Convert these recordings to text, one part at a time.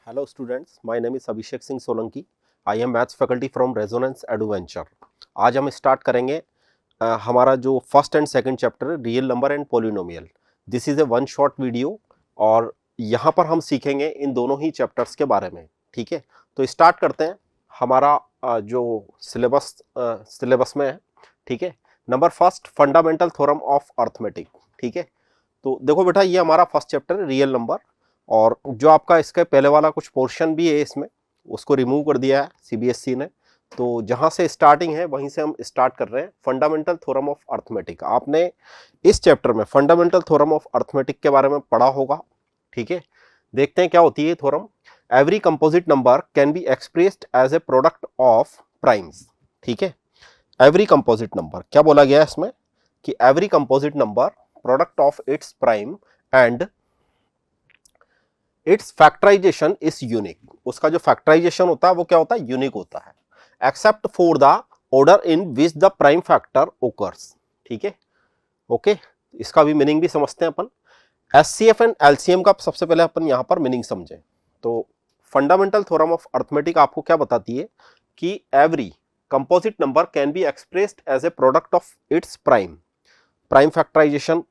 Hello students, my name is Abhishek Singh Solanki. I am maths faculty from resonance adventure. आज हम start करेंगे हमारा जो first and second chapter है real number and polynomial. This is a one short video और यहाँ पर हम सीखेंगे इन दोनों ही चैप्टर्स के बारे में. ठीक है, तो स्टार्ट करते हैं. हमारा जो सिलेबस में है. ठीक है, number first fundamental theorem of arithmetic. ठीक है, तो देखो बेटा ये हमारा फर्स्ट चैप्टर है रियल नंबर, और जो आपका इसके पहले वाला कुछ पोर्शन भी है इसमें उसको रिमूव कर दिया है सीबीएसई ने. तो जहां से स्टार्टिंग है वहीं से हम स्टार्ट कर रहे हैं. फंडामेंटल थ्योरम ऑफ अर्थमेटिक आपने इस चैप्टर में फंडामेंटल थ्योरम ऑफ अर्थमेटिक के बारे में पढ़ा होगा. ठीक है, देखते हैं क्या होती है theorem. Every composite number can be expressed as a product of primes. ठीक है, एवरी कंपोजिट नंबर क्या बोला गया है इसमें कि every composite number product of its prime and its factorisation is unique. उसका जो फैक्टराइजेशन होता है वो क्या होता है, यूनिक होता है. Except for the order in which the prime factor occurs. ठीक है, ओके, इसका भी मीनिंग भी समझते हैं अपन. एचसीएफ एंड एलसीएम का सबसे पहले अपन यहां पर मीनिंग समझें. तो फंडामेंटल थ्योरम ऑफ अर्थमेटिक आपको क्या बताती है कि every composite number can be expressed as a product of its prime. Prime factorisation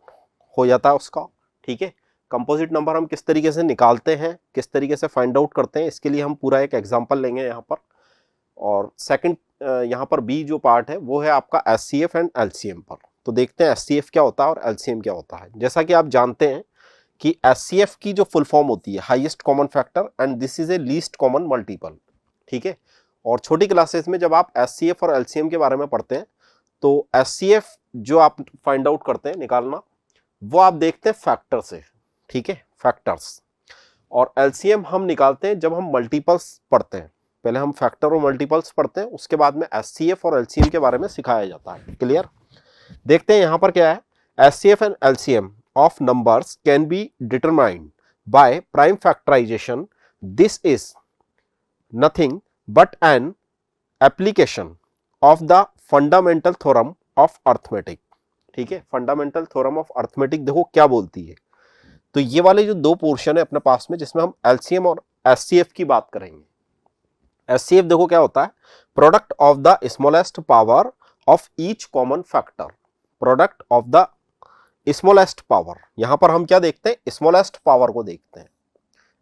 हो जाता है उसका. ठीक है, कंपोजिट नंबर हम किस तरीके से निकालते हैं, किस तरीके से फाइंड आउट करते हैं, इसके लिए हम पूरा एक एग्जांपल लेंगे यहाँ पर. और सेकंड यहाँ पर बी जो पार्ट है वो है आपका एचसीएफ एंड एलसीएम पर. तो देखते हैं एचसीएफ क्या होता है और एलसीएम क्या होता है. जैसा कि आप जानते हैं कि एचसीएफ की जो फुल फॉर्म होती है highest common factor and this is a least common multiple. ठीक है, और छोटी क्लासेस में जब आप एचसीएफ और एलसीएम के बारे में पढ़ते हैं तो एचसीएफ जो आप फाइंड आउट करते हैं निकालना वो आप देखते हैं फैक्टर से. ठीक है, फैक्टर्स. और एलसीएम हम निकालते हैं जब हम मल्टीपल्स पढ़ते हैं. पहले हम फैक्टर और मल्टीपल्स पढ़ते हैं, उसके बाद में एचसीएफ और एलसीएम के बारे में सिखाया जाता है. क्लियर. देखते हैं यहां पर क्या है. HCF and LCM of numbers can be determined by prime factorization. This is nothing but an application of the fundamental theorem of arithmetic. ठीक है, फंडामेंटल थ्योरम ऑफ अर्थमेटिक देखो क्या बोलती है. तो ये वाले जो दो पोर्शन है अपने पास में जिसमें हम एलसीएम और एचसीएफ की बात करेंगे. एचसीएफ देखो क्या होता है, product of the smallest power of each common factor. Product of the smallest power, यहां पर हम क्या देखते हैं, स्मॉलेस्ट पावर को देखते हैं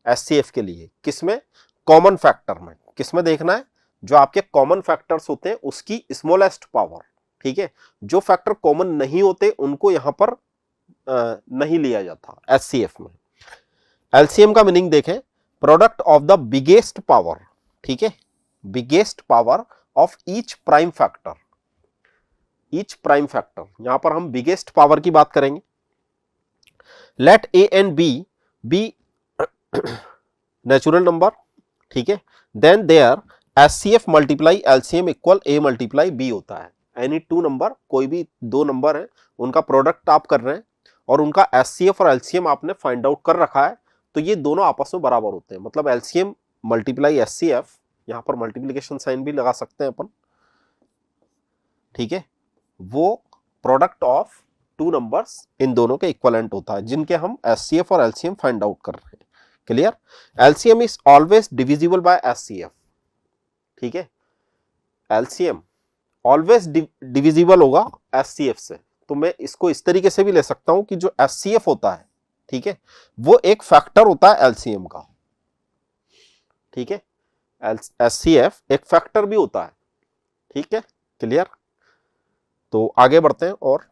एचसीएफ के लिए. किसमें, कॉमन फैक्टर में. किसमें देखना है, जो आपके कॉमन फैक्टर्स होते हैं उसकी स्मॉलेस्ट पावर. ठीक है, जो फैक्टर कॉमन नहीं होते उनको यहां पर नहीं लिया जाता एचसीएफ में. एलसीएम का मीनिंग देखें, product of the biggest power. ठीक है, biggest power of each prime factor. Each prime factor, यहां पर हम बिगेस्ट पावर की बात करेंगे. Let a and b be natural number. ठीक है, then their HCF multiply LCM equal a multiply b होता है. एनी टू नंबर, कोई भी दो नंबर है उनका प्रोडक्ट आप कर रहे हैं और उनका एचसीएफ और एलसीएम आपने फाइंड आउट कर रखा है, तो ये दोनों आपस में बराबर होते हैं. मतलब एलसीएम मल्टीप्लाई एचसीएफ, यहां पर मल्टीप्लिकेशन साइन भी लगा सकते हैं अपन. ठीक है, वो product of two numbers in दोनों के इक्वलेंट होता है जिनके हम एचसीएफ और एलसीएम फाइंड आउट कर रहे हैं. Clear. LCM is always divisible by HCF. ठीक है, एलसीएम ऑलवेज डिविजिबल होगा एचसीएफ से. तो मैं इसको इस तरीके से भी ले सकता हूं कि जो एचसीएफ होता है, ठीक है, वो एक फैक्टर होता है एलसीएम का. ठीक है, एचसीएफ एक फैक्टर भी होता है. ठीक है, क्लियर. तो आगे बढ़ते हैं और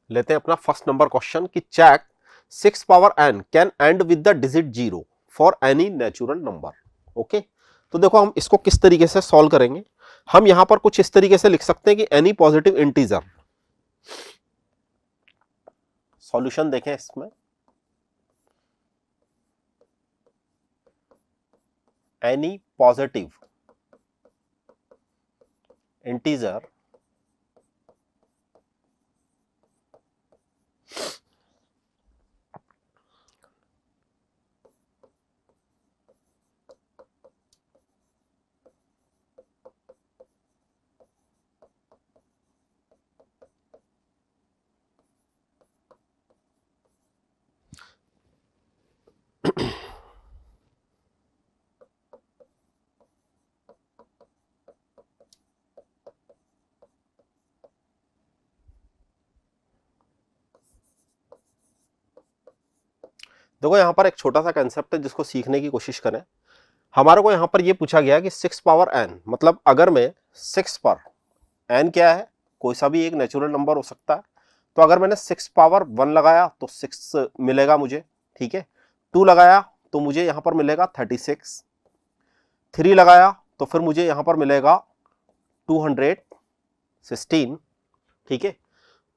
लेते हैं अपना फर्स्ट नंबर क्वेश्चन कि check 6 power n can end with the digit 0 for any natural number. Okay, तो देखो हम इसको किस तरीके से सॉल्व करेंगे. हम यहां पर कुछ इस तरीके से लिख सकते हैं कि एनी पॉजिटिव इंटीजर. सॉल्यूशन देखें इसमें, एनी पॉजिटिव इंटीजर देखो यहाँ पर एक छोटा सा कंसेप्ट है जिसको सीखने की कोशिश करें। हमारे को यहाँ पर ये पूछा गया कि 6 पावर n, मतलब अगर मैं 6 पर, n क्या है, कोई सा भी एक नेचुरल नंबर हो सकता है, तो अगर मैंने 6 पावर 1 लगाया तो 6 मिलेगा मुझे, ठीक है। 2 लगाया तो मुझे यहाँ पर मिलेगा 36, 3 लगाया तो फिर मुझे यहाँ पर मिलेगा 216, ठीक है।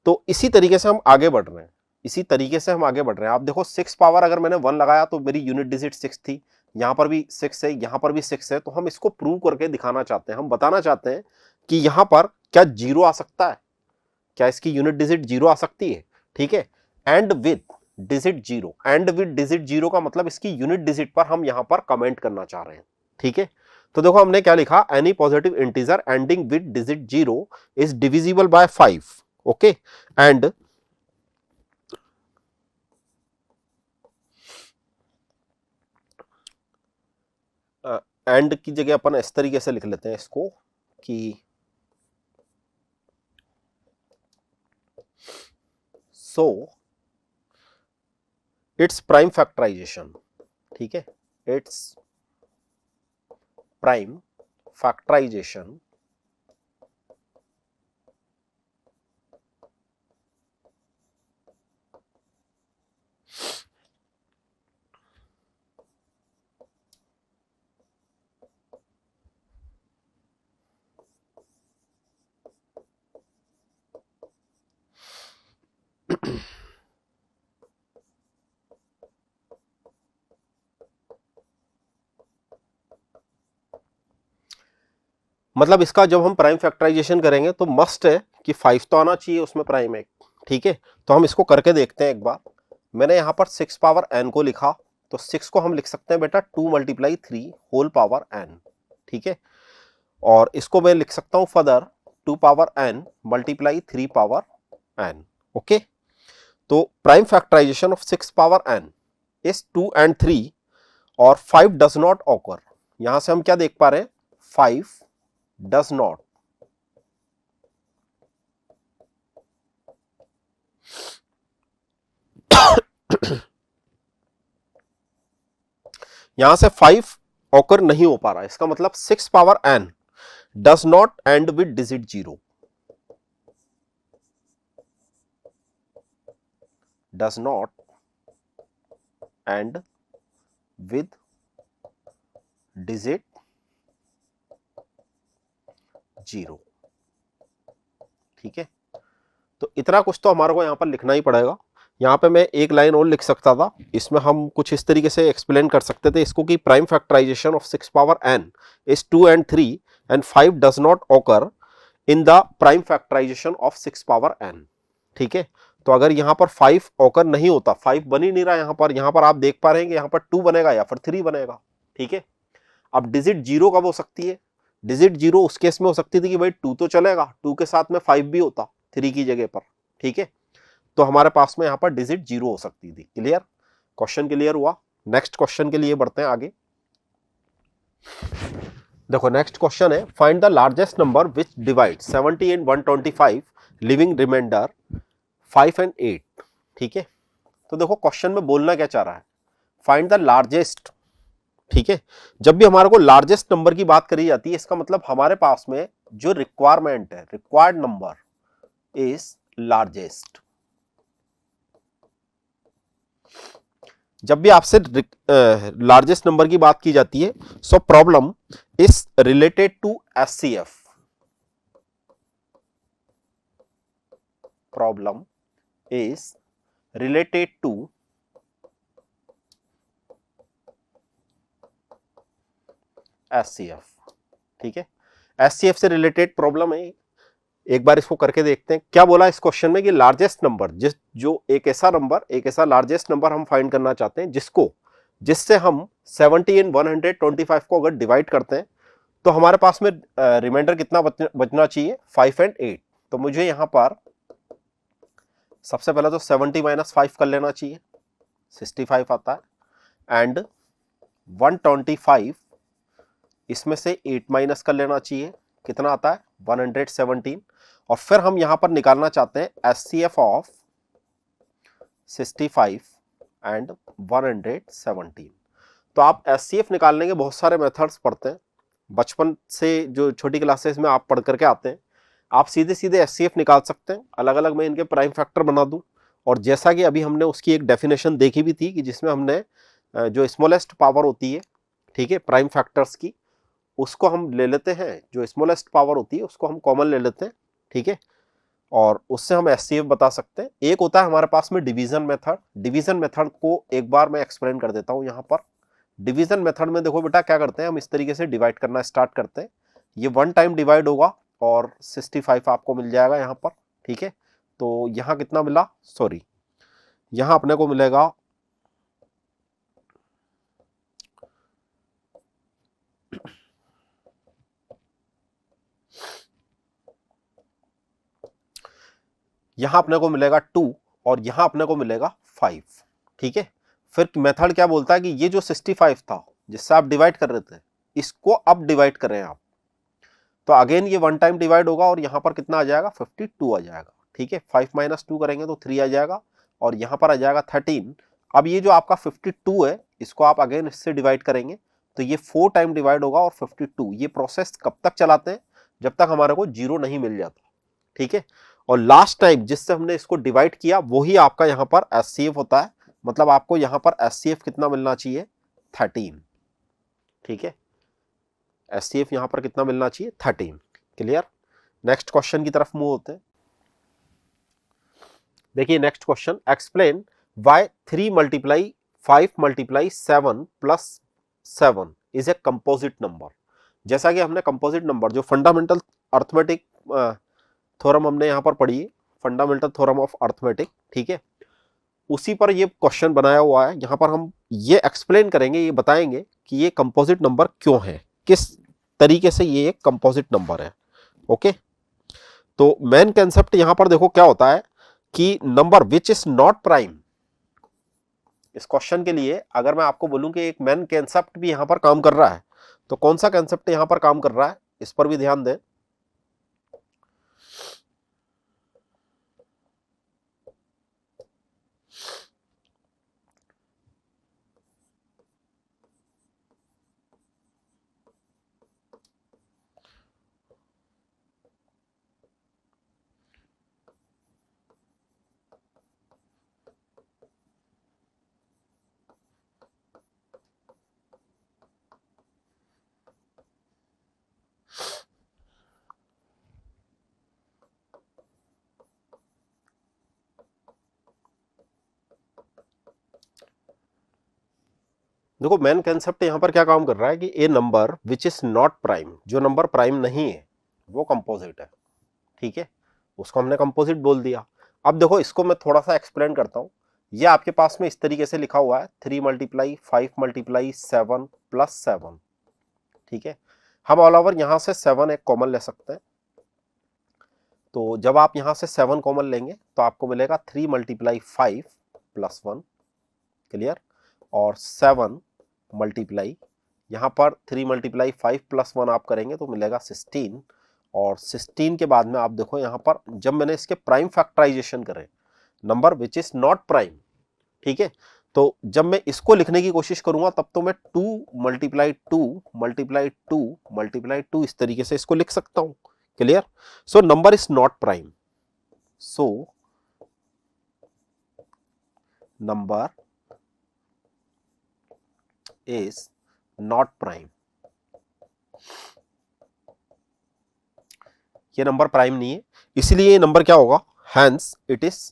तो इसी तरीके से हम आगे बढ़ रहे हैं, इसी तरीके से हम आगे बढ़ रहे हैं। आप देखो 6 पावर अगर मैंने 1 लगाया तो मेरी यूनिट डिजिट 6 थी, यहां पर भी 6 है, यहां पर भी 6 है, तो हम इसको प्रूव करके दिखाना चाहते हैं। हम बताना चाहते हैं कि यहां पर क्या 0 आ सकता है, क्या इसकी यूनिट डिजिट 0 आ सकती है, ठीक है। And with digit 0, and with digit 0 का मतलब इसकी यूनिट डिजिट पर हम यहां पर कमेंट करना चाह रहे हैं, ठीक है। तो देखो हमने क्या लिखा, any positive integer ending with digit 0 is divisible bye 5, okay. And and की जगह अपन इस तरीके से लिख लेते हैं इसको कि सो इट्स प्राइम फैक्टराइजेशन, ठीक है, इट्स प्राइम फैक्टराइजेशन मतलब इसका जब हम प्राइम फैक्टराइजेशन करेंगे तो मस्ट है कि 5 तो आना चाहिए उसमें प्राइम एक, ठीक है। तो हम इसको करके देखते हैं एक बार। मैंने यहां पर 6 पावर n को लिखा, तो 6 को हम लिख सकते हैं बेटा 2 × 3 होल पावर n, ठीक है। और इसको मैं लिख सकता हूं further 2 power n × 3 power n, okay. तो prime factorisation of 6 power n is 2 and 3 और 5 डज नॉट ऑकर। यहां से हम क्या देख पा रहे हैं, 5 डज नॉट, यहां से 5 ऑकर नहीं हो पा रहा है, इसका मतलब 6 power n does not and with digit 0, does not and with digit 0, ठीक है। तो इतना कुछ तो हमारे को यहां पर लिखना ही पड़ेगा। यहाँ पे मैं एक लाइन और लिख सकता था, इसमें हम कुछ इस तरीके से एक्सप्लेन कर सकते थे इसको कि prime factorisation of 6 power n is 2 and 3 and 5 does not occur in the prime factorisation of 6 power n, ठीक है। तो अगर यहाँ पर 5 ऑकर नहीं होता, 5 बन ही नहीं रहा यहाँ पर आप देख पा रहे हैं कि यहाँ पर 2 बनेगा या फिर 3 बनेगा, ठीक है। अब डिजिट 0 कब हो सकती है, डिजिट 0 उस केस में हो सकती थी कि भाई 2 तो चलेगा, 2 के साथ में 5 भी होता 3 की जगह पर, ठीक है। तो हमारे पास में यहां पर डिजिट 0 हो सकती थी। क्लियर, क्वेश्चन क्लियर हुआ। नेक्स्ट क्वेश्चन के लिए बढ़ते हैं आगे। देखो नेक्स्ट क्वेश्चन है, find the largest number which divide 70 and 125 leaving remainder 5 and 8, ठीक है। तो देखो क्वेश्चन में बोलना क्या चाह रहा है, फाइंड द लार्जेस्ट, ठीक है। जब भी हमारे को लार्जेस्ट नंबर की बात करी जाती है, इसका मतलब हमारे पास में जो रिक्वायरमेंट है, रिक्वायर्ड नंबर इज लार्जेस्ट। जब भी आपसे लार्जेस्ट नंबर की बात की जाती है, so problem is related to HCF, problem is related to HCF, ठीक है। एचसीएफ से रिलेटेड प्रॉब्लम है। एक बार इसको करके देखते हैं क्या बोला इस क्वेश्चन में कि लार्जेस्ट नंबर, जो एक ऐसा लार्जेस्ट नंबर हम फाइंड करना चाहते हैं जिससे हम 70 and 125 को अगर डिवाइड करते हैं तो हमारे पास में रिमाइंडर कितना बचना चाहिए, 5 and 8। तो मुझे यहां पर सबसे पहले तो 70 - 5 कर लेना चाहिए, 65 आता है, एंड 125 इसमें से 8 माइनस कर लेना चाहिए, कितना आता है 117। और फिर हम यहां पर निकालना चाहते हैं एचसीएफ ऑफ 65 एंड 117। तो आप SCF निकालने के बहुत सारे मेथड्स पढ़ते हैं बचपन से, जो छोटी क्लासेस में आप पढ़ करके आते हैं। आप सीधे सीधे SCF निकाल सकते हैं, अलग अलग मैं इनके प्राइम फैक्टर बना दूं। और जैसा कि अभी हमने उसकी एक डेफिनेशन देखी भी थी कि जिसमें हमने जो स्मॉलेस्ट पावर होती है, ठीक है, प्राइम फैक्टर्स की, उसको हम ले लेते हैं, जो स्मॉलेस्ट पावर होती है उसको हम कॉमन ले लेते हैं, ठीक है, और उससे हम SCF बता सकते हैं। एक होता है हमारे पास में डिवीजन मेथड। डिवीजन मेथड को एक बार मैं एक्सप्लेन कर देता हूं यहां पर। डिवीजन मेथड में देखो बेटा क्या करते हैं, हम इस तरीके से डिवाइड करना स्टार्ट करते हैं। ये 1 टाइम डिवाइड होगा और 65 आपको मिल जाएगा यहाँ पर, ठीक है। तो यहाँ कितना मिला, सॉरी, यहाँ अपने को मिलेगा यहाँ अपने को मिलेगा 2 और यहाँ अपने को मिलेगा 5, ठीक है। फिर मेथड क्या बोलता है कि ये जो 65 था जिससे आप डिवाइड कर रहे थे, इसको अब डिवाइड करें आप। तो अगेन ये 1 टाइम डिवाइड होगा और यहाँ पर कितना आ जाएगा, 52 आ जाएगा, ठीक है। 5 - 2 करेंगे तो 3 आ जाएगा और यहाँ पर आ जाएगा 13। अब ये जो आपका 52 है, इसको आप अगेन इससे डिवाइड करेंगे तो ये 4 टाइम डिवाइड होगा और 52। ये प्रोसेस कब तक चलाते हैं, जब तक हमारे को 0 नहीं मिल जाता, ठीक है। और लास्ट टाइम जिससे हमने इसको डिवाइड किया वही आपका यहाँ पर SCF होता है। मतलब आपको यहाँ पर SCF कितना मिलना चाहिए, 13, ठीक है। SCF यहाँ पर कितना मिलना चाहिए, 13। क्लियर। नेक्स्ट क्वेश्चन की तरफ मूव होते हैं। देखिए next question, explain why 3 × 5 × 7 + 7 is a composite number. जैसा कि हमने कंपोजिट नंबर, जो फंडामेंटल अर्थमेटिक थ्योरम हमने यहां पर पढ़ी है, फंडामेंटल थ्योरम ऑफ अर्थमेटिक, ठीक है, उसी पर ये क्वेश्चन बनाया हुआ है। यहां पर हम ये एक्सप्लेन करेंगे, ये बताएंगे कि ये कंपोजिट नंबर क्यों है, किस तरीके से ये एक कंपोजिट नंबर है। ओके, तो मेन कंसेप्ट यहां पर देखो क्या होता है कि number which is not prime. इस क्वेश्चन के लिए अगर मैं आपको बोलूं कि एक मेन कंसेप्ट भी यहां पर काम कर रहा है, तो कौन सा कंसेप्ट यहां पर काम कर रहा है, इस पर भी ध्यान दें। देखो मेन कंसेप्ट यहां पर क्या काम कर रहा है कि a number which is not prime, जो नंबर प्राइम नहीं है वो कंपोजिट है, ठीक है, उसको हमने कंपोजिट बोल दिया। अब देखो इसको मैं थोड़ा सा एक्सप्लेन करता हूं। ये आपके पास में इस तरीके से लिखा हुआ है 3 × 5 × 7 + 7, ठीक है। हम ऑल ओवर यहां से 7 एक कॉमन ले सकते हैं। तो जब आप यहां से 7 कॉमन लेंगे तो आपको मिलेगा 3 × 5 + 1, क्लियर, और 7 मल्टीप्लाई, यहाँ पर 3 × 5 + 1 आप करेंगे तो मिलेगा 16, और 16 के बाद में आप देखो यहाँ पर जब मैंने इसके प्राइम फैक्टराइजेशन करे, number which is not prime, ठीक है, तो जब मैं इसको लिखने की कोशिश करूंगा तब तो मैं 2 × 2 × 2 × 2 इस तरीके से इसको लिख सकता हूं, clear. So number is not prime, so number is not prime, ये नंबर प्राइम नहीं है, इसलिए ये नंबर क्या होगा, हैंस इट इज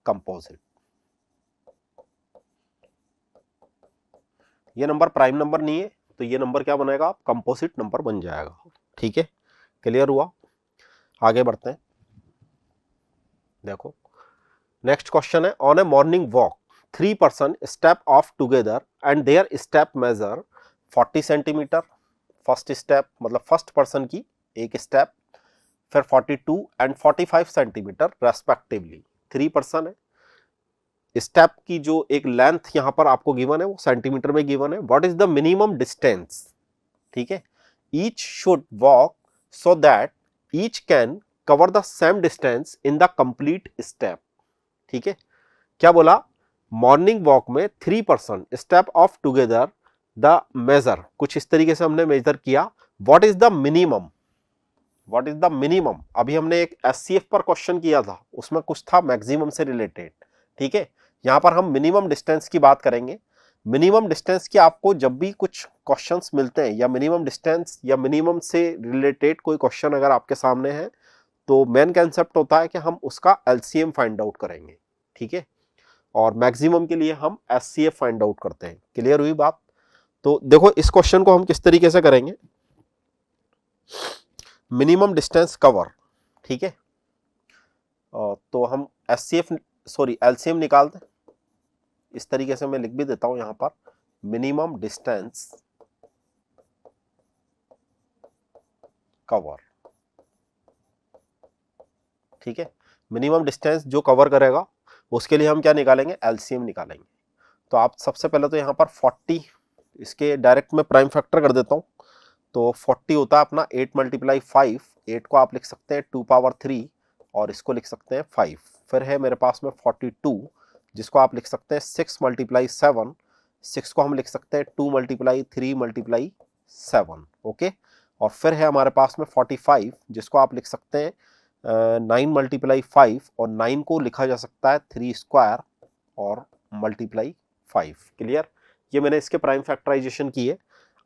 कंपोजिट। ये नंबर प्राइम नंबर नहीं है तो ये नंबर क्या बनेगा, कंपोजिट नंबर बन जाएगा, ठीक है, क्लियर हुआ। आगे बढ़ते हैं। देखो नेक्स्ट क्वेश्चन है, on a morning walk 3 person step off together and their step measure 40 centimetre. First step मतलब फर्स्ट पर्सन की एक स्टेप, फिर 42 एंड 45 सेंटीमीटर रेस्पेक्टिवली। 3 पर्सन है, स्टेप की जो एक लेंथ यहां पर आपको गिवन है वो सेंटीमीटर में गिवन है। What is the minimum distance, ठीक है, each should walk so that each can cover the same distance in the complete step. ठीक है, क्या बोला, मॉर्निंग वॉक में 3% step off together the measure, कुछ इस तरीके से हमने मेजर किया। What is the minimum, what is the minimum, अभी हमने एक एससीएफ पर क्वेश्चन किया था, उसमें कुछ था मैक्सिमम से रिलेटेड। ठीक है, यहां पर हम मिनिमम डिस्टेंस की बात करेंगे। मिनिमम डिस्टेंस की आपको जब भी कुछ क्वेश्चंस मिलते हैं या मिनिमम डिस्टेंस या मिनिमम से रिलेटेड कोई क्वेश्चन अगर आपके सामने है, तो मेन कंसेप्ट होता है कि हम उसका एलसीएम फाइंड आउट करेंगे। ठीक है, और मैक्सिमम के लिए हम एचसीएफ फाइंड आउट करते हैं। क्लियर हुई बात? तो देखो इस क्वेश्चन को हम किस तरीके से करेंगे, मिनिमम डिस्टेंस कवर। ठीक है, तो हम एचसीएफ सॉरी एलसीएम निकालते हैं। इस तरीके से मैं लिख भी देता हूं यहां पर, मिनिमम डिस्टेंस कवर। ठीक है, मिनिमम डिस्टेंस जो कवर करेगा उसके लिए हम क्या निकालेंगे, एलसीएम निकालेंगे। तो आप सबसे पहले तो यहां पर 40, इसके डायरेक्ट में प्राइम फैक्टर कर देता हूं। तो 40 होता है अपना 8 मल्टीप्लाई 5, 8 को आप लिख सकते हैं 2 पावर 3 और इसको लिख सकते हैं 5। फिर है मेरे पास में 42 जिसको आप लिख सकते हैं 6 मल्टीप्लाई 7, 6 को हम लिख सकते हैं 2 मल्टीप्लाई 3 मल्टीप्लाई 7। ओके, और फिर है हमारे पास में 45 जिसको आप लिख सकते हैं 9 मल्टीप्लाई 5 और 9 को लिखा जा सकता है 3 स्क्वायर और मल्टीप्लाई 5। क्लियर, ये मैंने इसके प्राइम फैक्टराइजेशन किए।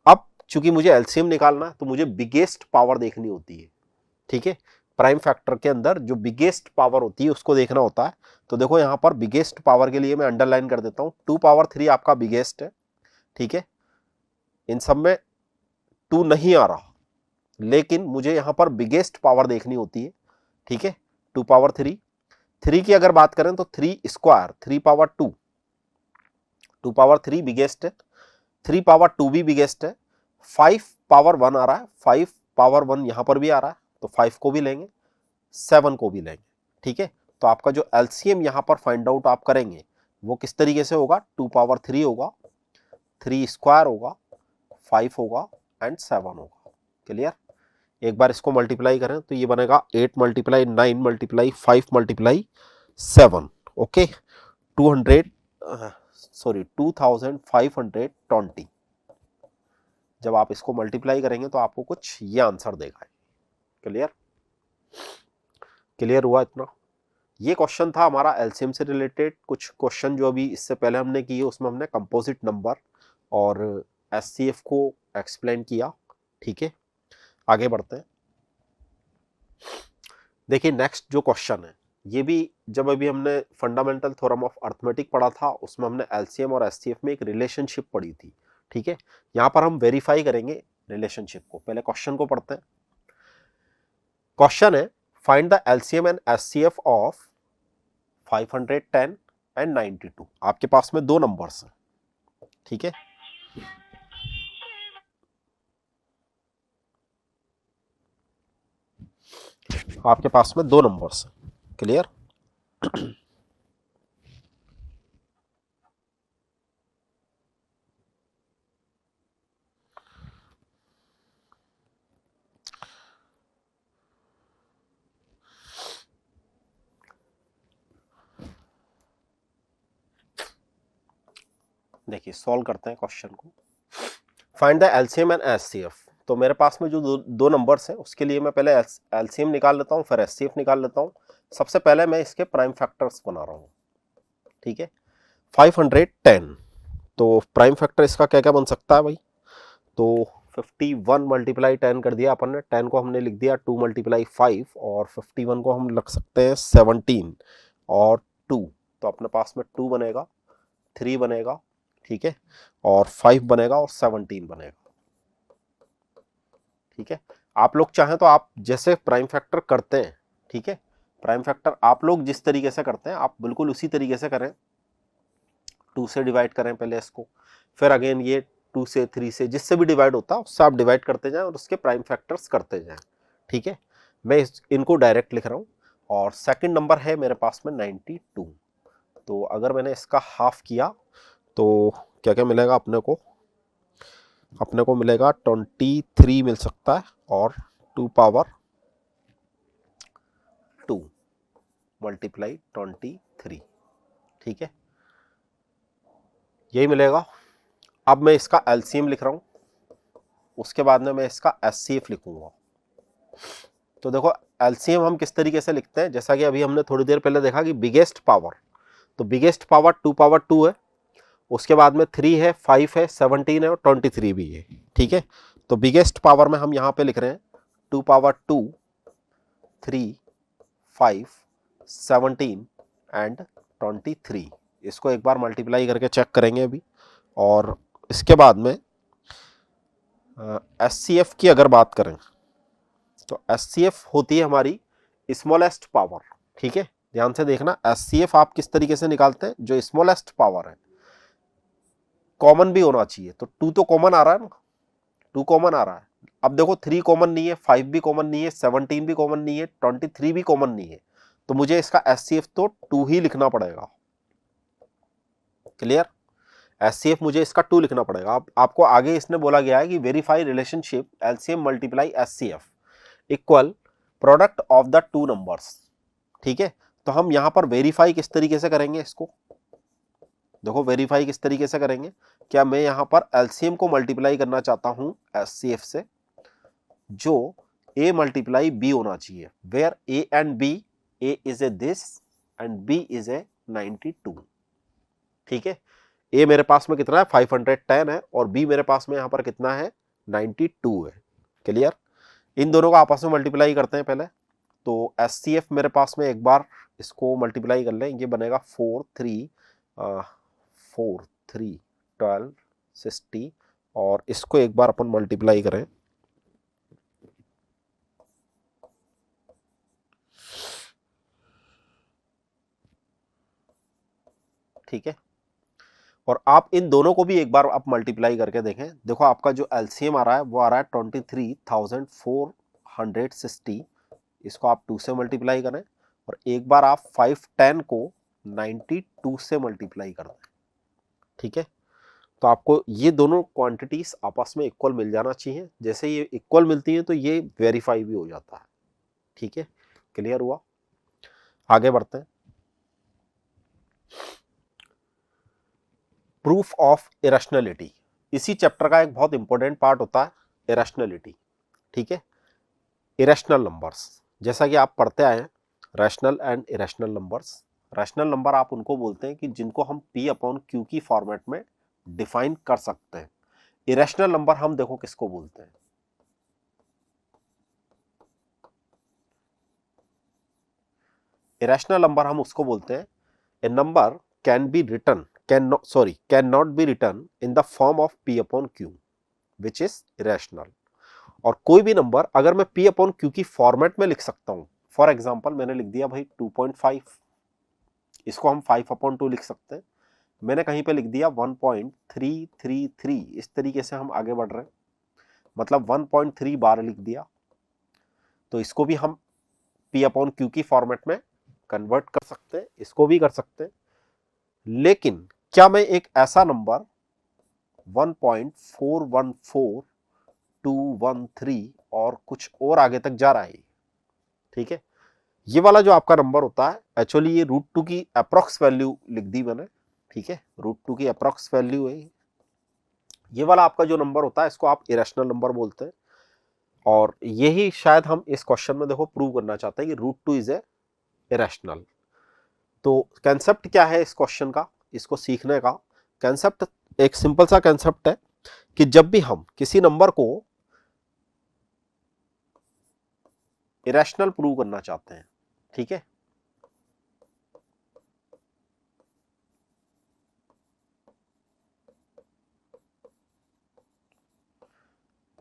अब चूंकि मुझे एलसीएम निकालना है तो मुझे बिगेस्ट पावर देखनी होती है। ठीक है, प्राइम फैक्टर के अंदर जो बिगेस्ट पावर होती है उसको देखना होता है। तो देखो यहां पर बिगेस्ट पावर के लिए मैं अंडरलाइन कर देता हूं, 2 पावर 3 आपका बिगेस्ट है। ठीक है, इन सब में 2 नहीं आ रहा, लेकिन मुझे यहां पर बिगेस्ट पावर देखनी होती है। ठीक है, 2 पावर 3, 3 की अगर बात करें तो 3 स्क्वायर, 3 पावर 2, 2 पावर 3 बिगेस्ट है, 3 पावर 2 भी बिगेस्ट है, 5 पावर 1 आ रहा है, 5 पावर 1 यहां पर भी आ रहा है, तो 5 को भी लेंगे, 7 को भी लेंगे। ठीक है, तो आपका जो एलसीएम यहां पर फाइंड आउट आप करेंगे वो किस तरीके से होगा, 2 पावर 3 होगा, 3 स्क्वायर होगा, 5 होगा एंड 7 होगा। क्लियर, एक बार इसको मल्टीप्लाई करें तो ये बनेगा 8 मल्टीप्लाई 9 मल्टीप्लाई 5 मल्टीप्लाई 7। ओके, 2520। जब आप इसको मल्टीप्लाई करेंगे तो आपको कुछ ये आंसर देगा। क्लियर, क्लियर हुआ इतना? ये क्वेश्चन था हमारा एलसीएम से रिलेटेड। कुछ क्वेश्चन जो अभी इससे पहले हमने किए उसमें हमने कंपोजिट नंबर और एचसीएफ को एक्सप्लेन किया। ठीक है, आगे बढ़ते हैं। देखिए नेक्स्ट जो क्वेश्चन है, ये भी जब अभी हमने फंडामेंटल थ्योरम ऑफ अर्थमेटिक पढ़ा था उसमें हमने एलसीएम और एचसीएफ में एक रिलेशनशिप पढ़ी थी। ठीक है, यहां पर हम वेरीफाई करेंगे रिलेशनशिप को। पहले क्वेश्चन को पढ़ते हैं। क्वेश्चन है, find the LCM and HCF of 510 and 92। आपके पास में दो नंबर्स हैं। ठीक है, आपके पास में दो नंबर्स हैं। क्लियर, देखिए सॉल्व करते हैं क्वेश्चन को। Find the LCM and HCF. तो मेरे पास में जो दो नंबर्स हैं उसके लिए मैं पहले एलसीएम निकाल लेता हूं, फिर एचसीएफ निकाल लेता हूं। सबसे पहले मैं इसके प्राइम फैक्टर्स बना रहा हूं। ठीक है, 510, तो प्राइम फैक्टर इसका क्या क्या बन सकता है भाई? तो 51 मल्टीप्लाई 10 कर दिया अपन ने, 10 को हमने लिख दिया 2 मल्टीप्लाई 5 और 51 को हम रख सकते हैं 17 और 2। तो अपने पास में 2 बनेगा, 3 बनेगा, ठीक है, और 5 बनेगा और 17 बनेगा। ठीक है, आप लोग चाहें तो आप जैसे प्राइम फैक्टर करते हैं, ठीक है, प्राइम फैक्टर आप लोग जिस तरीके से करते हैं आप बिल्कुल उसी तरीके से करें। 2 से डिवाइड करें पहले इसको, फिर अगेन ये 2 से 3 से जिससे भी डिवाइड होता है उससे आप डिवाइड करते जाएं और उसके प्राइम फैक्टर्स करते जाएं। ठीक है, मैं इनको डायरेक्ट लिख रहा हूं। और सेकंड नंबर है मेरे पास में 92। तो अगर मैंने इसका हाफ किया तो क्या क्या मिलेगा अपने को, अपने को मिलेगा 23 मिल सकता है और 2 पावर 2 मल्टीप्लाई 23, ठीक है, यही मिलेगा। अब मैं इसका एलसीएम लिख रहा हूं, उसके बाद में मैं इसका एचसीएफ लिखूंगा। तो देखो एलसीएम हम किस तरीके से लिखते हैं, जैसा कि अभी हमने थोड़ी देर पहले देखा कि बिगेस्ट पावर, तो बिगेस्ट पावर 2 पावर 2 है, उसके बाद में 3 है, 5 है, 17 है और 23 भी है, ठीक है। तो बिगेस्ट पावर में हम यहां पे लिख रहे हैं 2 पावर 2, 3, 5, 17 एंड 23। इसको एक बार मल्टीप्लाई करके चेक करेंगे अभी। और इसके बाद में एचसीएफ की अगर बात करें तो एचसीएफ होती है हमारी स्मॉलेस्ट पावर, ठीक है। ध्यान से देखना, एचसीएफ आप किस तरीके से निकालते हैं, जो स्मॉलेस्ट पावर है, कॉमन भी होना चाहिए। तो 2 तो कॉमन आ रहा है ना, 2 कॉमन आ रहा है। अब देखो 3 कॉमन नहीं है, 5 भी कॉमन नहीं है, 17 भी कॉमन नहीं है, 23 भी कॉमन नहीं है, तो मुझे इसका एचसीएफ तो 2 ही लिखना पड़ेगा। क्लियर, एचसीएफ मुझे इसका 2 लिखना पड़ेगा। अब आपको आगे इसने बोला गया है कि verify relationship LCM multiply HCF equal product of the two numbers, ठीक है। तो हम यहां पर वेरीफाई किस तरीके से करेंगे इसको, देखो वेरीफाई किस तरीके से करेंगे। क्या मैं यहां पर एलसीएम को मल्टीप्लाई करना चाहता हूं एचसीएफ से, जो a मल्टीप्लाई b होना चाहिए, where a and b, a is a this and b is a 92, ठीक है। a मेरे पास में कितना है 510 है और b मेरे पास में यहां पर कितना है 92 है। क्लियर, इन दोनों को आपस में मल्टीप्लाई करते हैं पहले। तो एचसीएफ मेरे पास में एक बार इसको मल्टीप्लाई कर लें, ये बनेगा 4 3 4 3 12 60 और इसको एक बार अपन मल्टीप्लाई करें, ठीक है। और आप इन दोनों को भी एक बार आप मल्टीप्लाई करके देखें। देखो आपका जो एलसीएम आ रहा है वो आ रहा है 23,460, इसको आप 2 से मल्टीप्लाई करें और एक बार आप 510 को 92 से मल्टीप्लाई कर दें, ठीक है। तो आपको ये दोनों क्वांटिटीज आपस में इक्वल मिल जाना चाहिए। जैसे ये इक्वल मिलती है तो ये वेरीफाई भी हो जाता है, ठीक है। क्लियर हुआ, आगे बढ़ते हैं। प्रूफ ऑफ इरेशनलिटी, इसी चैप्टर का एक बहुत इंपॉर्टेंट पार्ट होता है इरेशनलिटी, ठीक है। इरेशनल नंबर्स, जैसा कि आप पढ़ते आए हैं, rational and irrational numbers. Rational number आप उनको बोलते हैं कि जिनको हम पी अपॉन क्यू की फॉर्मेट में डिफाइन कर सकते हैं। इरेशनल नंबर हम देखो किसको बोलते हैं, इरेशनल नंबर हम उसको बोलते हैं a number can be written can not be written in the form of P upon Q which is irrational. और कोई भी नंबर अगर मैं पी अपॉन क्यू की फॉर्मेट में लिख सकता हूं, फॉर एग्जाम्पल मैंने लिख दिया भाई 2.5, इसको हम 5/2 लिख सकते हैं। मैंने कहीं पे लिख दिया 1.333, इस तरीके से हम आगे बढ़ रहे हैं, मतलब 1.3 बार लिख दिया, तो इसको भी हम पी अपॉन क्यू की फॉर्मेट में कन्वर्ट कर सकते हैं, इसको भी कर सकते हैं। लेकिन क्या मैं एक ऐसा नंबर 1.414213 और कुछ और आगे तक जा रहा है, ठीक है। ये वाला जो आपका नंबर होता है एक्चुअली ये √2 की अप्रॉक्स वैल्यू लिख दी मैंने, ठीक है, √2 की अप्रॉक्स वैल्यू है। ये वाला आपका जो नंबर होता है इसको आप इरेशनल नंबर बोलते हैं। और यही शायद हम इस क्वेश्चन में देखो प्रूव करना चाहते हैं कि √2 इज ए इरेशनल। तो कंसेप्ट क्या है इस क्वेश्चन का, इसको सीखने का कंसेप्ट एक सिंपल सा कंसेप्ट है कि जब भी हम किसी नंबर को इरेशनल प्रूव करना चाहते हैं, ठीक है,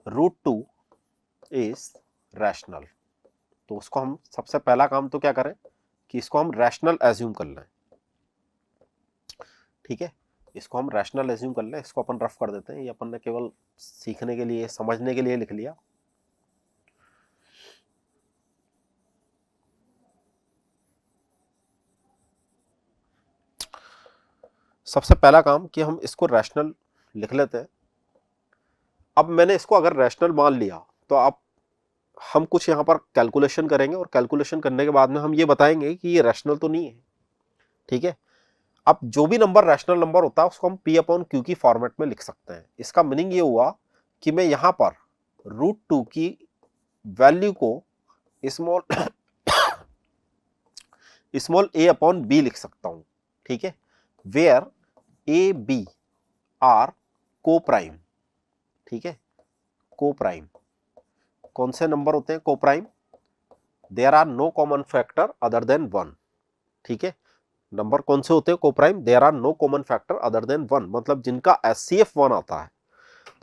√2 इज रैशनल, तो उसको हम सबसे पहला काम तो क्या करें कि इसको हम रैशनल एज्यूम कर लें, ठीक है। इसको हम रैशनल एज्यूम कर लें, इसको अपन रफ कर देते हैं, ये अपन ने केवल सीखने के लिए समझने के लिए लिख लिया। सबसे पहला काम कि हम इसको रैशनल लिख लेते हैं अब मैंने इसको अगर रैशनल मान लिया तो अब हम कुछ यहाँ पर कैलकुलेशन करेंगे और कैलकुलेशन करने के बाद में हम ये बताएंगे कि ये रैशनल तो नहीं है, ठीक है। अब जो भी नंबर रैशनल नंबर होता है उसको हम P अपॉन Q की फॉर्मेट में लिख सकते हैं। इसका मीनिंग ये हुआ कि मैं यहां पर √2 की वैल्यू को small small a upon b लिख सकता हूं, ठीक है, वेयर a b आर को प्राइम, ठीक है, को प्राइम। कौन से नंबर होते हैं coprime? There are no common factor other than 1, ठीक है। नंबर कौन से होते हैं coprime? There are no common factor other than 1, मतलब जिनका HCF 1 आता है।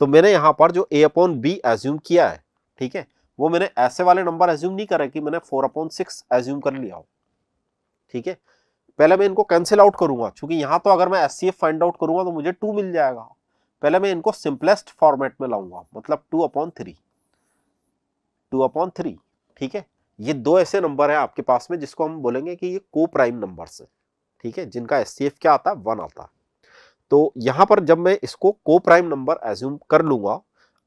तो मैंने यहां पर जो a अपॉन b एज्यूम किया है, ठीक है, वो मैंने ऐसे वाले नंबर एज्यूम नहीं करा कि मैंने 4/6 एज्यूम कर लिया हो, ठीक है। पहले मैं इनको कैंसिल आउट करूंगा, क्योंकि यहां तो अगर मैं HCF फाइंड आउट करूंगा तो मुझे 2 मिल जाएगा। पहले मैं इनको सिंपलेस्ट फॉर्मेट में लाऊंगा, मतलब 2/3, 2/3, ठीक है। ये दो ऐसे नंबर है आपके पास में जिसको हम बोलेंगे कि ये को प्राइम नंबर्स है, ठीक है, जिनका HCF क्या आता है? 1 आता है। तो यहां पर जब मैं इसको को प्राइम नंबर एज्यूम कर लूंगा,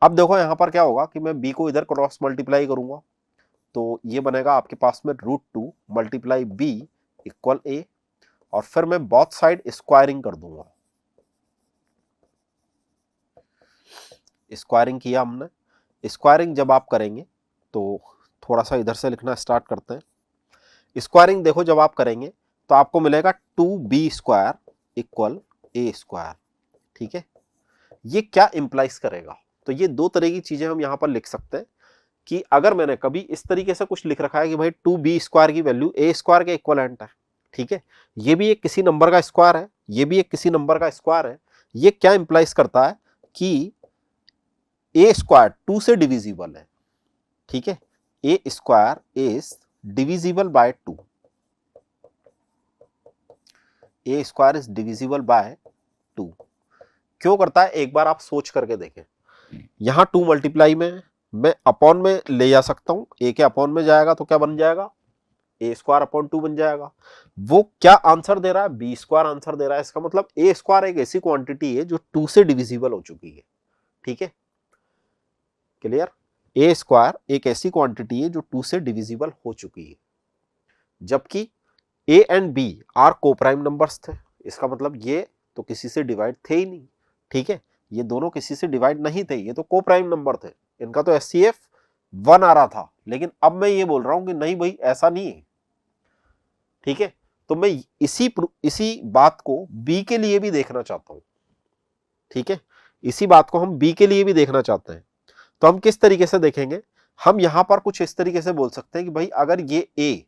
अब देखो यहां पर क्या होगा कि मैं b को इधर क्रॉस मल्टीप्लाई करूंगा, तो ये बनेगा आपके पास में √2 मल्टीप्लाई b इक्वल a, और फिर मैं बोथ साइड स्क्वायरिंग कर दूंगा। स्क्वायरिंग किया हमने। स्क्वायरिंग जब आप करेंगे तो थोड़ा सा इधर से लिखना स्टार्ट करते हैं। स्क्वायरिंग देखो जब आप करेंगे तो आपको मिलेगा 2b² इक्वल a², ठीक है। ये क्या इंप्लाइज करेगा? तो ये दो तरह की चीजें हम यहां पर लिख सकते हैं कि अगर मैंने कभी इस तरीके से कुछ लिख रखा है कि भाई 2b² की वैल्यू a² के इक्वलेंट है, ठीक है, ये भी एक किसी नंबर का स्क्वायर है, ये भी एक किसी नंबर का स्क्वायर है। ये क्या इंप्लाइज करता है कि a² 2 से डिविजिबल है, ठीक है, a² is divisible by 2, a² is divisible by 2। क्यों करता है एक बार आप सोच करके देखें। यहां 2 मल्टीप्लाई में मैं अपॉन में ले जा सकता हूं, a के अपॉन में जाएगा तो क्या बन जाएगा? a² अपॉन 2 बन जाएगा। वो क्या आंसर दे रहा है? b² आंसर दे रहा है। इसका मतलब a² एक ऐसी क्वांटिटी है जो 2 से डिविजिबल हो चुकी है, ठीक है, क्लियर। a² एक ऐसी क्वांटिटी है जो 2 से डिविजिबल हो चुकी है, जबकि a and b are coprime numbers थे। इसका मतलब ये तो किसी से डिवाइड थे ही नहीं, ठीक है, ये दोनों किसी से डिवाइड नहीं थे, ये तो को प्राइम नंबर थे, इनका तो HCF 1 आ रहा था। लेकिन अब मैं ये बोल रहा हूं कि नहीं भाई ऐसा नहीं है, ठीक है। तो मैं इसी बात को b के लिए भी देखना चाहता हूं, ठीक है, इसी बात को हम b के लिए भी देखना चाहते हैं। तो हम किस तरीके से देखेंगे? हम यहां पर कुछ इस तरीके से बोल सकते हैं कि भाई अगर ये a²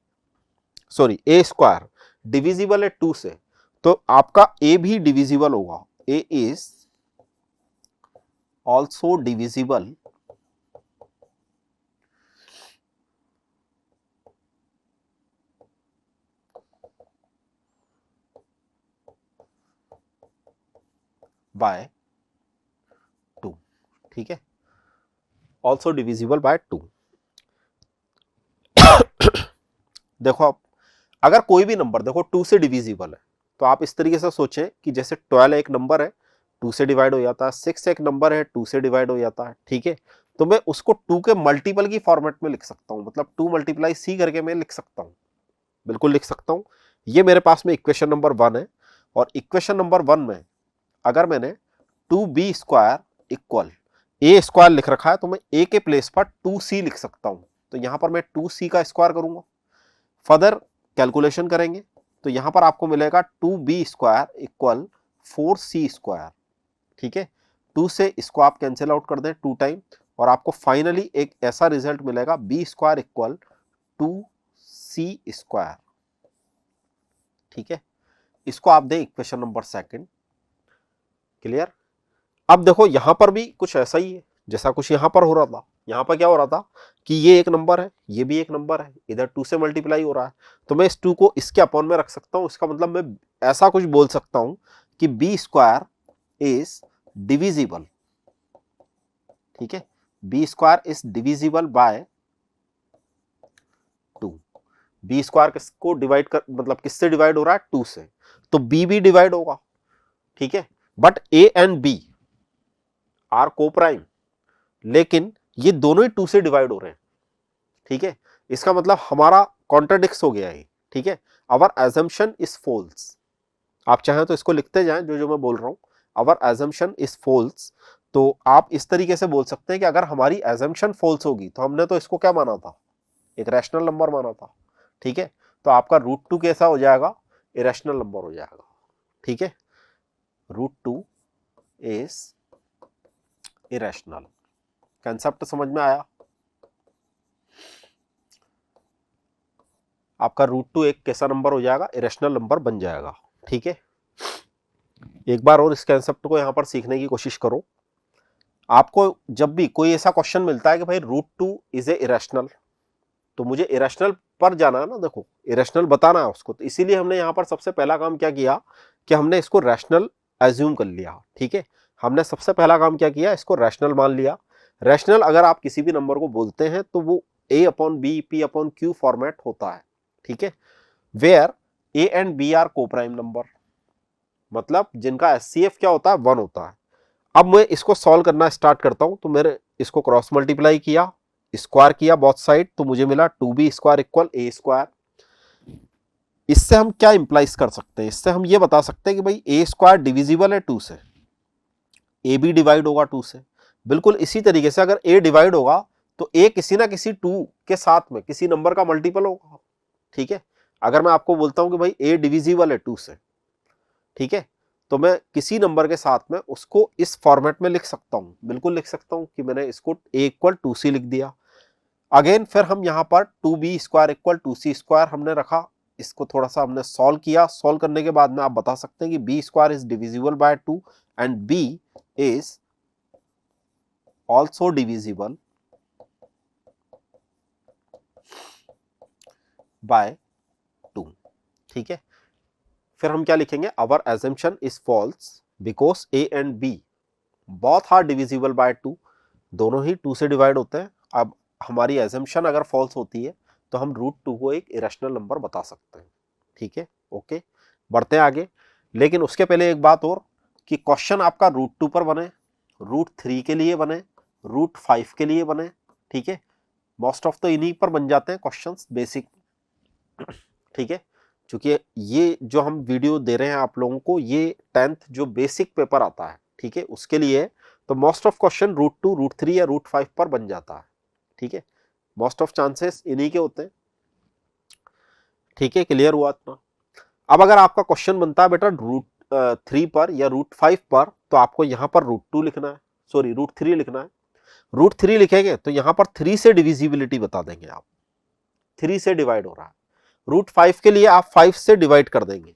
डिविजिबल है 2 से, तो आपका a भी डिविजिबल होगा। a is also divisible by 2, ठीक है, ऑल्सो डिविजिबल बाय 2। देखो आप अगर कोई भी नंबर देखो 2 से डिविजिबल है तो आप इस तरीके से सोचें कि जैसे 12 एक नंबर है 2 से डिवाइड हो जाता है, 6 एक नंबर है 2 से डिवाइड हो जाता है, ठीक है। तो मैं उसको 2 के मल्टीपल की फॉर्मेट में लिख सकता हूं, मतलब 2 मल्टीप्लाई c करके मैं लिख सकता हूं, बिल्कुल लिख सकता हूं। ये मेरे पास में इक्वेशन नंबर 1 है। और इक्वेशन नंबर 1 में अगर मैंने 2b² इक्वल a² लिख रखा है तो मैं a के प्लेस पर 2c लिख सकता हूं। तो यहां पर मैं 2c का स्क्वायर करूंगा, फर्दर कैलकुलेशन करेंगे तो यहां पर आपको मिलेगा 2b² इक्वल 4c², ठीक है। 2 से इसको आप कैंसिल आउट कर दें 2 टाइम और आपको फाइनली एक ऐसा रिजल्ट मिलेगा b² इक्वल 2c², ठीक है। इसको आप दें इक्वेशन नंबर 2, क्लियर। अब देखो यहां पर भी कुछ ऐसा ही है जैसा कुछ यहां पर हो रहा था। यहां पर क्या हो रहा था कि ये एक नंबर है, ये भी एक नंबर है, इधर 2 से मल्टीप्लाई हो रहा है, तो मैं इस 2 को इसके अपॉन में रख सकता हूं। इसका मतलब मैं ऐसा कुछ बोल सकता हूं कि b² इज डिविजिबल, ठीक है, b² is divisible by 2। b² किसको डिवाइड कर मतलब किससे डिवाइड हो रहा है? 2 से, तो b भी डिवाइड होगा, ठीक है। But a and b are coprime, लेकिन ये दोनों ही 2 से डिवाइड हो रहे हैं, ठीक है। इसका मतलब हमारा कॉन्ट्राडिक्स हो गया है, ठीक है। आवर एजम्पशन इज फॉल्स, आप चाहें तो इसको लिखते जाएं जो जो मैं बोल रहा हूं, आवर एजम्पशन इज फॉल्स। तो आप इस तरीके से बोल सकते हैं कि अगर हमारी एजम्पशन फॉल्स होगी तो हमने तो इसको क्या माना था, एक रैशनल नंबर माना था, ठीक है। तो आपका √2 कैसा हो जाएगा, इरेशनल नंबर हो जाएगा, ठीक है। √2 इज इरेशनल। कंसेप्ट समझ में आया? आपका √2 एक कैसा नंबर हो जाएगा, इरेशनल नंबर बन जाएगा, ठीक है। एक बार और इस कंसेप्ट को यहां पर सीखने की कोशिश करो। आपको जब भी कोई ऐसा क्वेश्चन मिलता है कि भाई √2 इज ए इरेशनल, तो मुझे इरेशनल पर जाना है ना, देखो इरेशनल बताना है उसको, तो इसीलिए हमने यहां पर सबसे पहला काम क्या किया कि हमने इसको रैशनल एज्यूम कर लिया, ठीक है। हमने सबसे पहला काम क्या किया, इसको रैशनल मान लिया। रैशनल अगर आप किसी भी नंबर को बोलते हैं तो वो A/B P/Q फॉर्मेट होता है, ठीक है। Where A and B are coprime number, मतलब जिनका SCF क्या होता है, 1 होता है। अब मैं इसको सॉल्व करना स्टार्ट करता हूं, तो मैंने इसको क्रॉस मल्टीप्लाई किया, स्क्वायर किया बोथ साइड, तो मुझे मिला 2B² इक्वल A²। इससे हम क्या इंप्लाइज कर सकते हैं, इससे हम ये बता सकते हैं कि भाई A² डिविजिबल है 2 से, A भी डिवाइड होगा 2 से। बिल्कुल इसी तरीके से अगर A डिवाइड होगा तो A किसी ना किसी 2 के साथ में किसी नंबर का मल्टीपल होगा, ठीक है। अगर मैं आपको बोलता हूं कि भाई A डिविजिबल है 2 से, ठीक है, तो मैं किसी नंबर के साथ में उसको इस फॉर्मेट में लिख सकता हूं, बिल्कुल लिख सकता हूं कि मैंने इसको A=2C लिख दिया। अगेन फिर हम यहां पर 2B² इक्वल 2C² हमने रखा, इसको थोड़ा सा हमने सॉल्व किया। सॉल्व करने के बाद में आप बता सकते हैं कि B² is divisible by 2 and B is also divisible by 2, ठीक है। फिर हम क्या लिखेंगे, our assumption is false because A and B both are divisible by 2, दोनों ही 2 से डिवाइड होते हैं। अब हमारी एजम्पशन अगर फॉल्स होती है तो हम √2 को एक इरेशनल नंबर बता सकते हैं, ठीक है। ओके, बढ़ते हैं आगे। लेकिन उसके पहले एक बात और, कि क्वेश्चन आपका √2 पर बने, √3 के लिए बने, √5 के लिए बने, ठीक है। मोस्ट ऑफ तो इन्हीं पर बन जाते हैं क्वेश्चंस बेसिक, ठीक है। क्योंकि ये जो हम वीडियो दे रहे हैं आप लोगों को, ये 10th जो बेसिक पेपर आता है, ठीक है, उसके लिए, तो मोस्ट ऑफ क्वेश्चन √2 √3 या √5 पर बन जाता है, ठीक है। मोस्ट ऑफ चांसेस इन्हीं के होते हैं, ठीक है। क्लियर हुआ इतना? अब अगर आपका क्वेश्चन बनता है बेटा √3 पर या √5 पर, तो आपको यहां पर √2 लिखना है, सॉरी √3 लिखना है। √3 लिखेंगे तो यहां पर 3 से डिविजिबिलिटी बता देंगे आप, 3 से डिवाइड हो रहा है। √5 के लिए आप 5 से डिवाइड कर देंगे,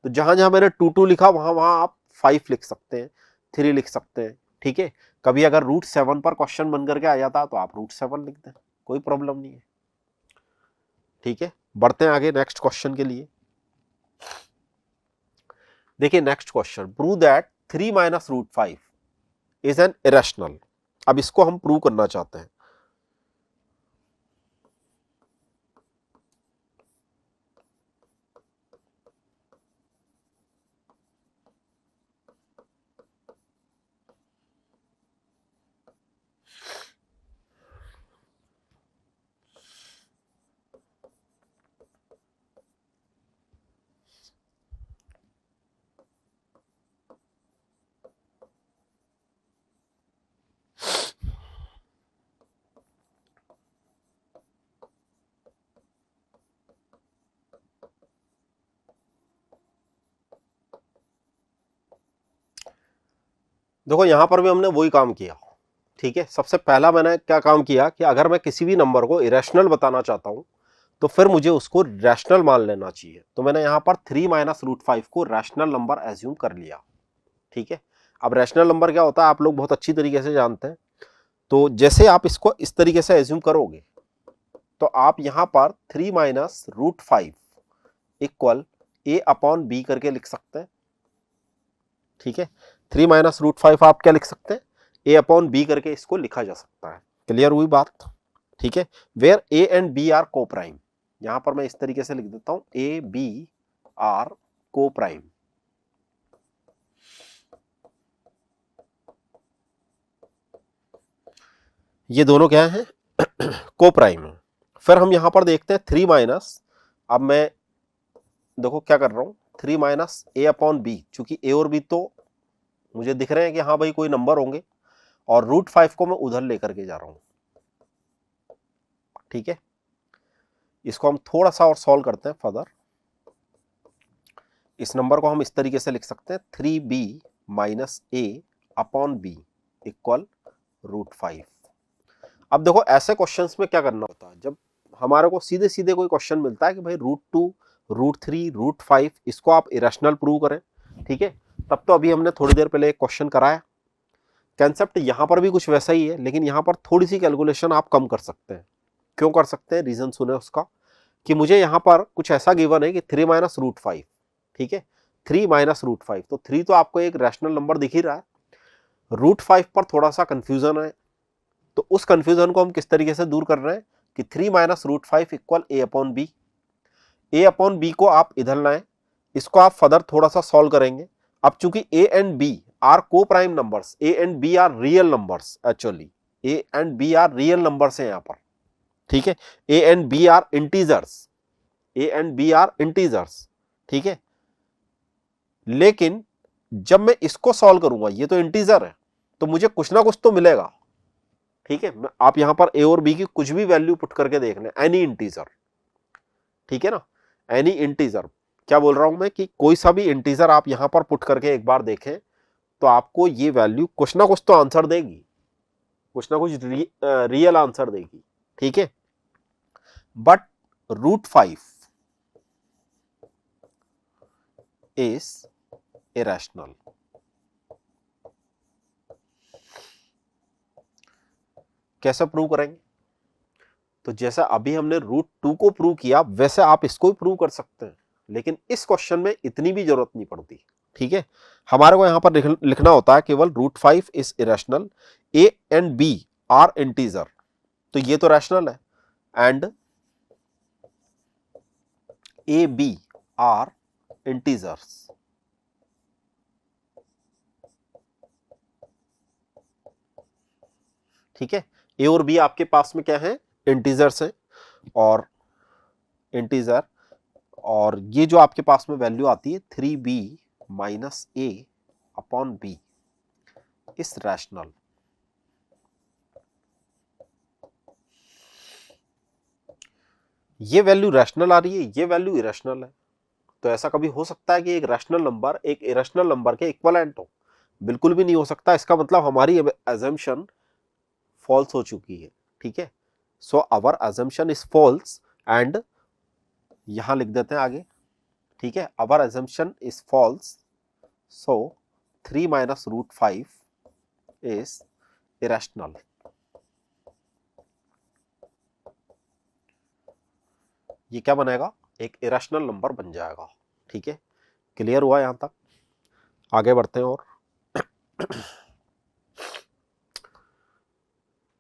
तो जहां जहां मैंने 2 लिखा वहां वहां आप 5 लिख सकते हैं, 3 लिख सकते हैं, ठीक है। कभी अगर √7 पर क्वेश्चन बन करके आ जाता तो आप √7 लिख दें, कोई प्रॉब्लम नहीं है, ठीक है। बढ़ते हैं आगे नेक्स्ट क्वेश्चन के लिए। देखिए next question, prove that 3 minus √5 is an irrational. अब इसको हम प्रूव करना चाहते हैं। देखो यहां पर भी हमने वही काम किया, ठीक है। सबसे पहला मैंने क्या काम किया कि अगर मैं किसी भी नंबर को इरेशनल बताना चाहता हूं तो फिर मुझे उसको रैशनल मान लेना चाहिए। तो मैंने यहां पर 3 माइनस √5 को रैशनल नंबर एज्यूम कर लिया, ठीक है। अब रैशनल नंबर क्या होता है आप लोग बहुत अच्छी तरीके से जानते हैं। तो जैसे आप इसको इस तरीके से एज्यूम करोगे तो आप यहां पर 3 माइनस √5 इक्वल A/B करके लिख सकते हैं, ठीक है। 3 माइनस √5 आप क्या लिख सकते हैं, A/B करके इसको लिखा जा सकता है। क्लियर हुई बात, ठीक है। Where A and B are coprime, यहां पर मैं इस तरीके से लिख देता हूं A/B आर को प्राइम, ये दोनों क्या है को प्राइम है। फिर हम यहां पर देखते हैं 3 माइनस, अब मैं देखो क्या कर रहा हूं, 3 माइनस ए अपॉन बी, चूंकि ए और बी तो मुझे दिख रहे हैं कि हाँ भाई कोई नंबर होंगे, और √5 को मैं उधर लेकर के जा रहा हूं। ठीक है, इसको हम थोड़ा सा और सॉल्व करते हैं फर्दर। इस नंबर को हम इस तरीके से लिख सकते हैं 3b माइनस ए अपॉन बी इक्वल √5। अब देखो ऐसे क्वेश्चंस में क्या करना होता है, जब हमारे को सीधे सीधे कोई क्वेश्चन मिलता है कि भाई √2 √3 √5 इसको आप इरेशनल प्रूव करें, ठीक है, तब तो अभी हमने थोड़ी देर पहले एक क्वेश्चन कराया। कंसेप्ट यहां पर भी कुछ वैसा ही है, लेकिन यहां पर थोड़ी सी कैलकुलेशन आप कम कर सकते हैं। क्यों कर सकते हैं, रीजन सुने उसका, कि मुझे यहां पर कुछ ऐसा गिवन है कि 3 माइनस √5, ठीक है, 3 माइनस √5, तो 3 तो आपको एक रैशनल नंबर दिख ही रहा है, √5 पर थोड़ा सा कंफ्यूजन है, तो उस कंफ्यूजन को हम किस तरीके से दूर कर रहे हैं कि 3 माइनस √5 इक्वल ए अपॉन बी। ए अपॉन बी को आप इधर लाएं, इसको आप फर्दर थोड़ा सा सॉल्व करेंगे। अब चूंकि a and b are coprime numbers, a and b are real numbers, actually a and b are real numbers हैं यहां पर, ठीक है, a and b are integers, a and b are integers, ठीक है, लेकिन जब मैं इसको सॉल्व करूंगा, ये तो इंटीजर है, तो मुझे कुछ ना कुछ तो मिलेगा, ठीक है, आप यहां पर ए और बी की कुछ भी वैल्यू पुट करके देख लें, एनी इंटीजर, ठीक है ना, एनी इंटीजर, क्या बोल रहा हूं मैं कि कोई सा भी इंटीजर आप यहां पर पुट करके एक बार देखें, तो आपको ये वैल्यू कुछ ना कुछ तो आंसर देगी, कुछ ना कुछ रियल आंसर देगी, ठीक है, बट √5 इज इरेशनल। कैसे प्रूव करेंगे, तो जैसा अभी हमने √2 को प्रूव किया वैसे आप इसको भी प्रूव कर सकते हैं, लेकिन इस क्वेश्चन में इतनी भी जरूरत नहीं पड़ती, ठीक है, हमारे को यहां पर लिखना होता है केवल √5 is irrational, a and b are integer, तो ये तो रैशनल है, and a b are integers, ठीक है, ए और बी आपके पास में क्या है, इंटीजर्स हैं, और इंटीजर, और ये जो आपके पास में वैल्यू आती है 3b माइनस ए अपॉन बी इस रैशनल। ये वैल्यू रैशनल आ रही है, ये वैल्यू इरेशनल है, तो ऐसा कभी हो सकता है कि एक रैशनल नंबर एक इरेशनल नंबर के इक्विवेलेंट हो? बिल्कुल भी नहीं हो सकता, इसका मतलब हमारी अजम्पशन फॉल्स हो चुकी है, ठीक है, so our assumption is false, and यहां लिख देते हैं आगे, ठीक है, our assumption is false, so 3 minus √5 is irrational. ये क्या बनेगा, एक इरेशनल नंबर बन जाएगा, ठीक है, क्लियर हुआ यहां तक? आगे बढ़ते हैं और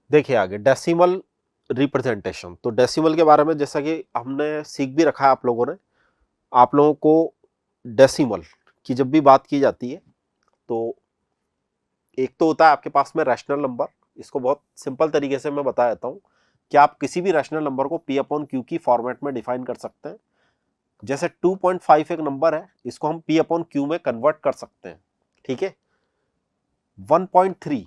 देखिए आगे डेसिमल रिप्रेजेंटेशन। तो डेसिमल के बारे में जैसा कि हमने सीख भी रखा है आप लोगों ने, आप लोगों को डेसिमल की जब भी बात की जाती है, तो एक तो होता है आपके पास में रैशनल नंबर, इसको बहुत सिंपल तरीके से मैं बता देता हूं कि आप किसी भी रैशनल नंबर को p अपॉन क्यू की फॉर्मेट में डिफाइन कर सकते हैं। जैसे 2.5 एक नंबर है, इसको हम p अपॉन क्यू में कन्वर्ट कर सकते हैं, ठीक है, 1.3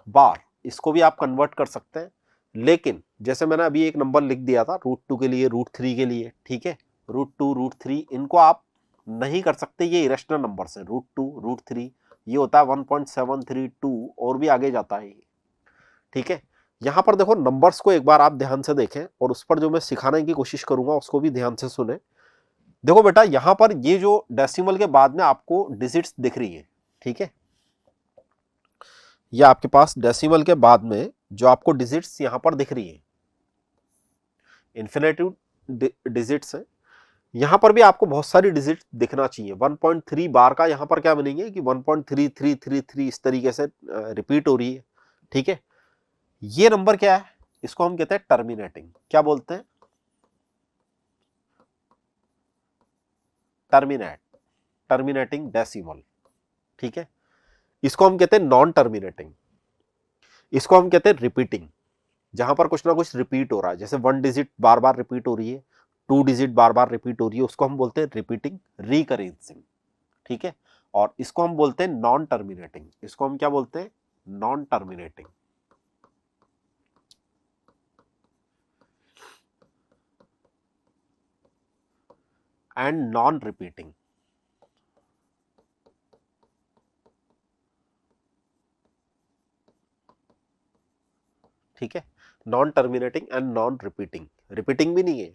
बार इसको भी आप कन्वर्ट कर सकते हैं, लेकिन जैसे मैंने अभी एक नंबर लिख दिया था √2 के लिए, √3 के लिए, ठीक है, √2 √3 इनको आप नहीं कर सकते, ये इरेशनल नंबर्स हैं, √2 √3, ये होता है 1.732 और भी आगे जाता है, ठीक है। यहां पर देखो नंबर्स को एक बार आप ध्यान से देखें, और उस पर जो मैं सिखाने की कोशिश करूंगा उसको भी ध्यान से सुने। देखो बेटा यहां पर ये जो डेसिमल के बाद में आपको डिजिट्स दिख रही है, ठीक है, ये आपके पास डेसिमल के बाद में जो आपको डिजिट्स यहां पर दिख रही है, इन्फिनेटिव डिजिट्स है, यहां पर भी आपको बहुत सारी डिजिट दिखना चाहिए। 1.3 बार का यहां पर क्या बनेंगे कि 1.3333 इस तरीके से रिपीट हो रही है, ठीक है, ये नंबर क्या है, इसको हम कहते हैं टर्मिनेटिंग, क्या बोलते हैं, टर्मिनेटिंग डेसिमल, ठीक है, इसको हम कहते हैं नॉन टर्मिनेटिंग, इसको हम कहते हैं रिपीटिंग, जहां पर कुछ ना कुछ रिपीट हो रहा है, जैसे 1 डिजिट बार बार रिपीट हो रही है, 2 डिजिट बार बार रिपीट हो रही है, उसको हम बोलते हैं रिपीटिंग रिकरेंसिंग, ठीक है। और इसको हम बोलते हैं नॉन टर्मिनेटिंग, इसको हम क्या बोलते हैं, non terminating and non repeating, ठीक है। Non terminating and non repeating, repeating भी नहीं है।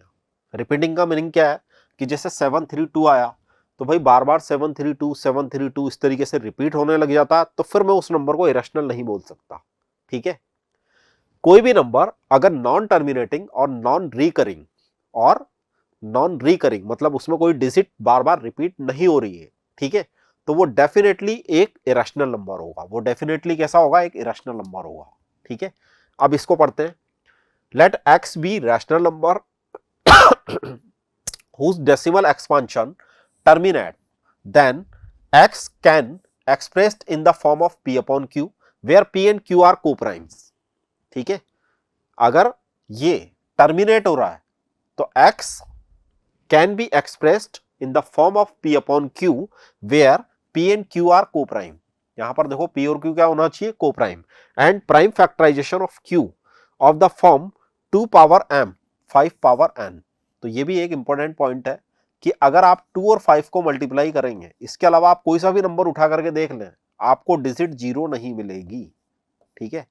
रिपीटिंग का मीनिंग क्या है कि जैसे 732 आया तो भाई बार बार 732 732 इस तरीके से रिपीट होने लग जाता, तो फिर मैं उस नंबर को इरेशनल नहीं बोल सकता, ठीक है। कोई भी नंबर अगर नॉन टर्मिनेटिंग और नॉन रिकरिंग मतलब उसमें कोई डिजिट बार बार रिपीट नहीं हो रही है, ठीक है, तो वो डेफिनेटली एक इरेशनल नंबर होगा, वो डेफिनेटली कैसा होगा, एक इरेशनल नंबर होगा, ठीक है। अब इसको पढ़ते हैं। Let x be rational number whose decimal expansion terminate, then x can expressed in the form of p upon q where p and q are co-primes, ठीक है। अगर ये टर्मिनेट हो रहा है तो x can be expressed in the form of p upon q where p and q are co-prime, यहां पर देखो p और q क्या होना चाहिए, co-prime, and prime factorization of q of the form 2 power m 5 power n। तो ये भी एक इंपॉर्टेंट पॉइंट है कि अगर आप 2 और 5 को मल्टीप्लाई करेंगे, इसके अलावा आप कोई सा भी नंबर उठा करके देख लें, आपको डिजिट जीरो नहीं मिलेगी, ठीक है।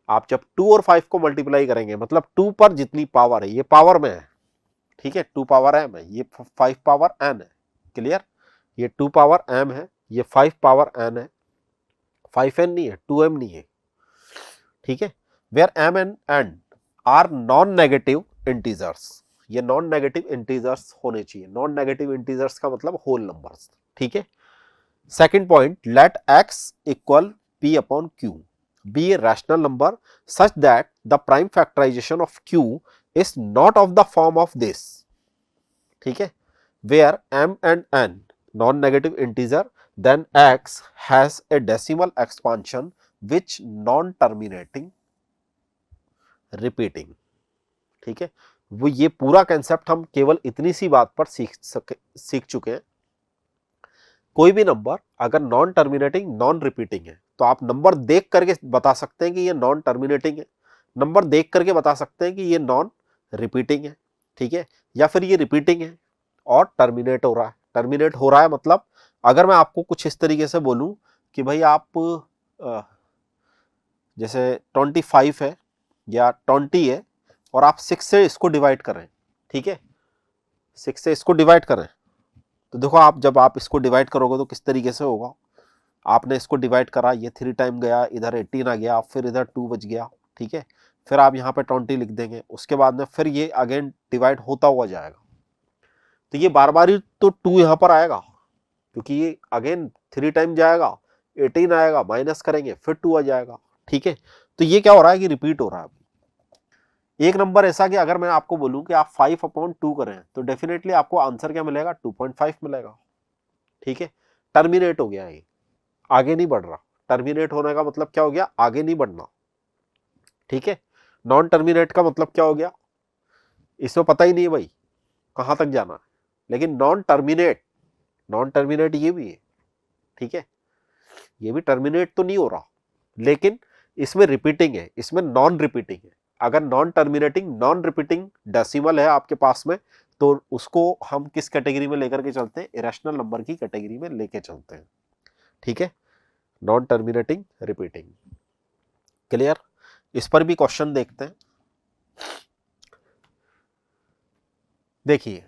आप जब 2 और 5 को मल्टीप्लाई करेंगे मतलब 2 पर जितनी पावर है, ये पावर में है, ठीक है, 2 पावर m है, ये 5 पावर n है, क्लियर। ये 2 पावर m है, ये 5 पावर n है, 5n नहीं है, 2m नहीं है, ठीक है। Where m and n are non negative integers, ये नॉन नेगेटिव इंटीजर्स होने चाहिए, नॉन नेगेटिव इंटीजर्स का मतलब होल नंबर्स, ठीक है। Second point, let x equal p upon q be a rational number such that the prime factorization of q is not of the form of this, ठीक है, where m and n non-negative integer then x has a decimal expansion which non-terminating repeating, ठीक है। वो ये पूरा concept हम केवल इतनी सी बात पर सीख चुके हैं। कोई भी नंबर अगर नॉन टर्मिनेटिंग नॉन रिपीटिंग है तो आप नंबर देख करके बता सकते हैं कि ये नॉन टर्मिनेटिंग है, नंबर देख करके बता सकते हैं कि ये नॉन रिपीटिंग है, ठीक है, या फिर ये रिपीटिंग है और टर्मिनेट हो रहा है। टर्मिनेट हो रहा है मतलब अगर मैं आपको कुछ इस तरीके से बोलूं कि भाई आप जैसे 25 है या 20 है और आप 6 से इसको डिवाइड करें, ठीक है, 6 से इसको डिवाइड करें, तो देखो आप जब आप इसको डिवाइड करोगे तो किस तरीके से होगा, आपने इसको डिवाइड करा, ये 3 टाइम गया, इधर 18 आ गया, फिर इधर 2 बच गया, ठीक है, फिर आप यहाँ पे 20 लिख देंगे, उसके बाद में फिर ये अगेन डिवाइड होता हुआ जाएगा, तो ये बार बार ही तो 2 यहाँ पर आएगा क्योंकि ये अगेन 3 टाइम जाएगा, 18 आएगा, माइनस करेंगे फिर 2 आ जाएगा, ठीक है। तो ये क्या हो रहा है कि रिपीट हो रहा है। एक नंबर ऐसा कि अगर मैं आपको बोलूं कि आप 5 अपॉन 2 करें तो डेफिनेटली आपको आंसर क्या मिलेगा, 2.5 मिलेगा, ठीक है। टर्मिनेट हो गया, ये आगे नहीं बढ़ रहा, टर्मिनेट होने का मतलब क्या हो गया, आगे नहीं बढ़ना, ठीक है। नॉन टर्मिनेट का मतलब क्या हो गया, इसमें पता ही नहीं है भाई कहां तक जाना है, लेकिन नॉन टर्मिनेट ये भी है, ठीक है, ये भी टर्मिनेट तो नहीं हो रहा लेकिन इसमें रिपीटिंग है, इसमें नॉन रिपीटिंग है। अगर non terminating non repeating decimal है आपके पास में तो उसको हम किस कैटेगरी में लेकर के चलते हैं, इरेशनल नंबर की कैटेगरी में लेके चलते हैं, ठीक है। Non terminating repeating, clear. इस पर भी क्वेश्चन देखते हैं, देखिए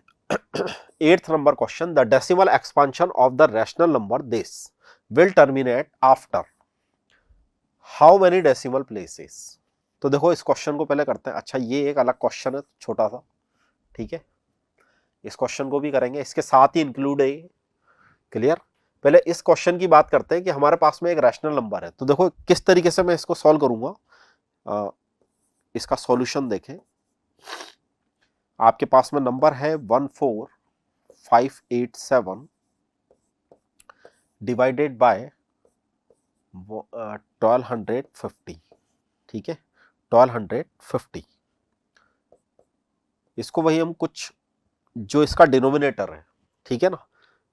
8th number question, the decimal expansion of the rational number this will terminate after how many decimal places. तो देखो इस क्वेश्चन को पहले करते हैं, अच्छा ये एक अलग क्वेश्चन है छोटा सा, ठीक है, इस क्वेश्चन को भी करेंगे, इसके साथ ही इंक्लूड है, क्लियर। पहले इस क्वेश्चन की बात करते हैं कि हमारे पास में एक रैशनल नंबर है, तो देखो किस तरीके से मैं इसको सॉल्व करूंगा, इसका सॉल्यूशन देखें। आपके पास में नंबर है 14587 डिवाइडेड बाय 1250, ठीक है, 1250। इसको वही हम कुछ जो इसका डिनोमिनेटर है, ठीक है ना,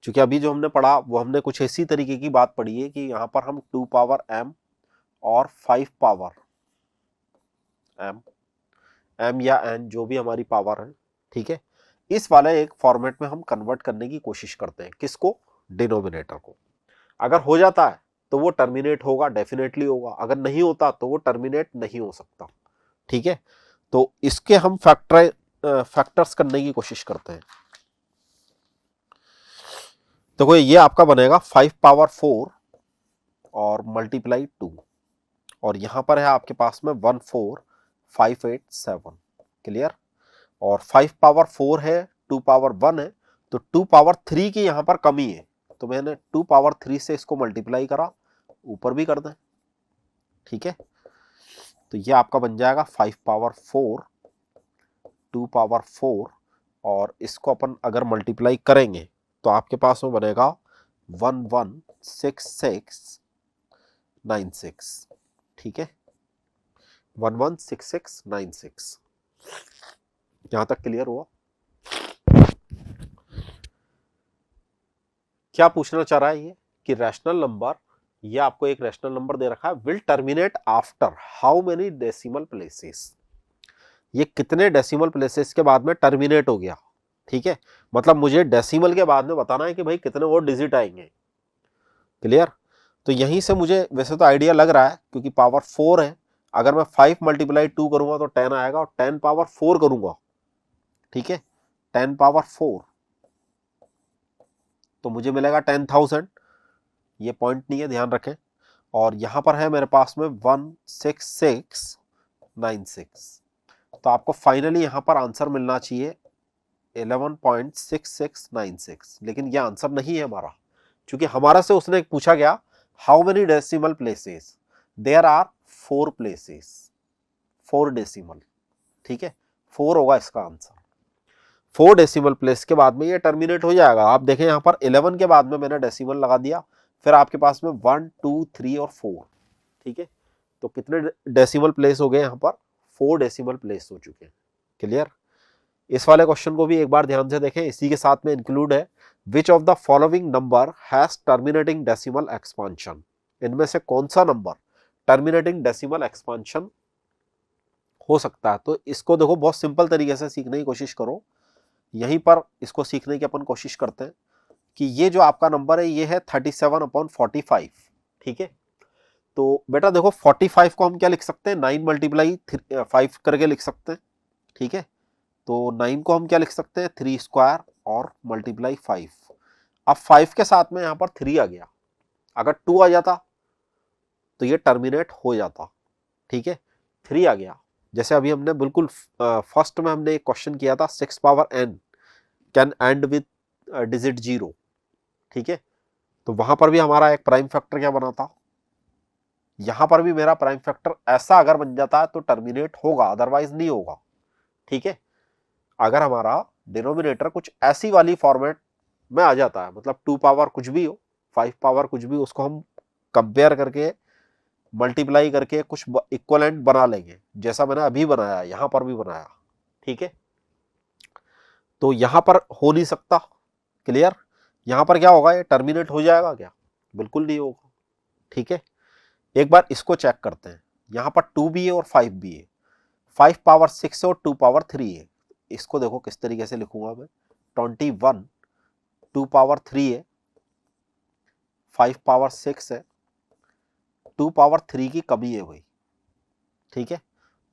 क्योंकि अभी जो हमने पढ़ा वो हमने कुछ इसी तरीके की बात पढ़ी है कि यहां पर हम 2 पावर m और 5 पावर m या n जो भी हमारी पावर है, ठीक है, इस वाले एक फॉर्मेट में हम कन्वर्ट करने की कोशिश करते हैं। किसको? डिनोमिनेटर को। अगर हो जाता है तो वो टर्मिनेट होगा, डेफिनेटली होगा। अगर नहीं होता तो वो टर्मिनेट नहीं हो सकता, ठीक है। तो इसके हम फैक्टर्स करने की कोशिश करते हैं। तो कोई ये आपका बनेगा 5 पावर 4 और मल्टीप्लाई 2, और यहां पर है आपके पास में 14587। क्लियर? और 5 पावर 4 है, 2 पावर 1 है, तो 2 पावर 3 की यहां पर कमी है, तो मैंने 2 पावर 3 से इसको मल्टीप्लाई करा, ऊपर भी कर दें, ठीक है। तो ये आपका बन जाएगा 5 पावर 4, 2 पावर 4, और इसको अपन अगर मल्टीप्लाई करेंगे तो आपके पास में बनेगा 116696, ठीक है, 116696। यहां तक क्लियर हुआ? क्या पूछना चाह रहा है ये कि रैशनल नंबर, ये आपको एक रैशनल नंबर दे रखा है, will terminate after how many decimal places. ये कितने डेसिमल प्लेसेस के बाद में टर्मिनेट हो गया, ठीक है। मतलब मुझे डेसिमल के बाद में बताना है कि भाई कितने और डिजिट आएंगे। क्लियर? तो यहीं से मुझे वैसे तो आइडिया लग रहा है, क्योंकि पावर 4 है, अगर मैं 5 मल्टीप्लाई 2 करूंगा तो 10 आएगा, और 10 पावर 4 करूंगा, ठीक है, 10 पावर 4, तो मुझे मिलेगा 10,000। ये पॉइंट नहीं है, ध्यान रखें। और यहां पर है मेरे पास में 16696, तो आपको फाइनली यहां पर आंसर मिलना चाहिए 11.6696, लेकिन ये आंसर नहीं है हमारा, क्योंकि हमारा से उसने पूछा गया how many decimal places, there are 4 places, 4 decimal, ठीक है, 4 होगा इसका आंसर। 4 डेसिमल प्लेस के बाद में ये टर्मिनेट हो जाएगा। आप देखें यहां पर 11 के बाद में मैंने डेसिमल लगा दिया, फिर आपके पास में 1 2 3 और 4, ठीक है। तो कितने डेसिमल प्लेस हो गए यहाँ पर? 4 डेसिमल प्लेस हो चुके हैं। क्लियर? इस वाले क्वेश्चन को भी एक बार ध्यान से देखें, इसी के साथ में इंक्लूड है which of the following number has terminating decimal expansion. इनमें से कौन सा नंबर टर्मिनेटिंग डेसिमल एक्सपांशन हो सकता है? तो इसको देखो बहुत सिंपल तरीके से सीखने की कोशिश करो। यहीं पर इसको सीखने की अपन कोशिश करते हैं कि ये जो आपका नंबर है ये है 37/45, ठीक है। तो बेटा देखो 45 को हम क्या लिख सकते हैं? 9 मल्टीप्लाई 5 करके लिख सकते हैं, ठीक है। तो 9 को हम क्या लिख सकते हैं? 3 स्क्वायर और मल्टीप्लाई 5। अब 5 के साथ में यहां पर 3 आ गया, अगर 2 आ जाता तो ये टर्मिनेट हो जाता, ठीक है। 3 आ गया, जैसे अभी हमने बिल्कुल फर्स्ट में हमने एक क्वेश्चन किया था, 6 power n can end with digit 0, ठीक है। तो वहां पर भी हमारा एक प्राइम फैक्टर क्या बना था, यहां पर भी मेरा प्राइम फैक्टर ऐसा अगर बन जाता है तो टर्मिनेट होगा, अदरवाइज नहीं होगा, ठीक है। अगर हमारा डिनोमिनेटर कुछ ऐसी वाली फॉर्मेट में आ जाता है, मतलब 2 पावर कुछ भी हो, 5 पावर कुछ भी, उसको हम कंपेयर करके मल्टीप्लाई करके कुछ इक्वलेंट बना लेंगे, जैसा मैंने अभी बनाया, यहां पर भी बनाया, ठीक है। तो यहां पर हो नहीं सकता। क्लियर? यहां पर क्या होगा? ये टर्मिनेट हो जाएगा क्या? बिल्कुल नहीं होगा, ठीक है। एक बार इसको चेक करते हैं, यहां पर 2 भी है और 5 भी है, 5 पावर 6 और 2 पावर 3 है। इसको देखो किस तरीके से लिखूंगा मैं, 21, 2 पावर 3 है, 5 पावर 6 है, 2 पावर 3 की कमी है भाई, ठीक है।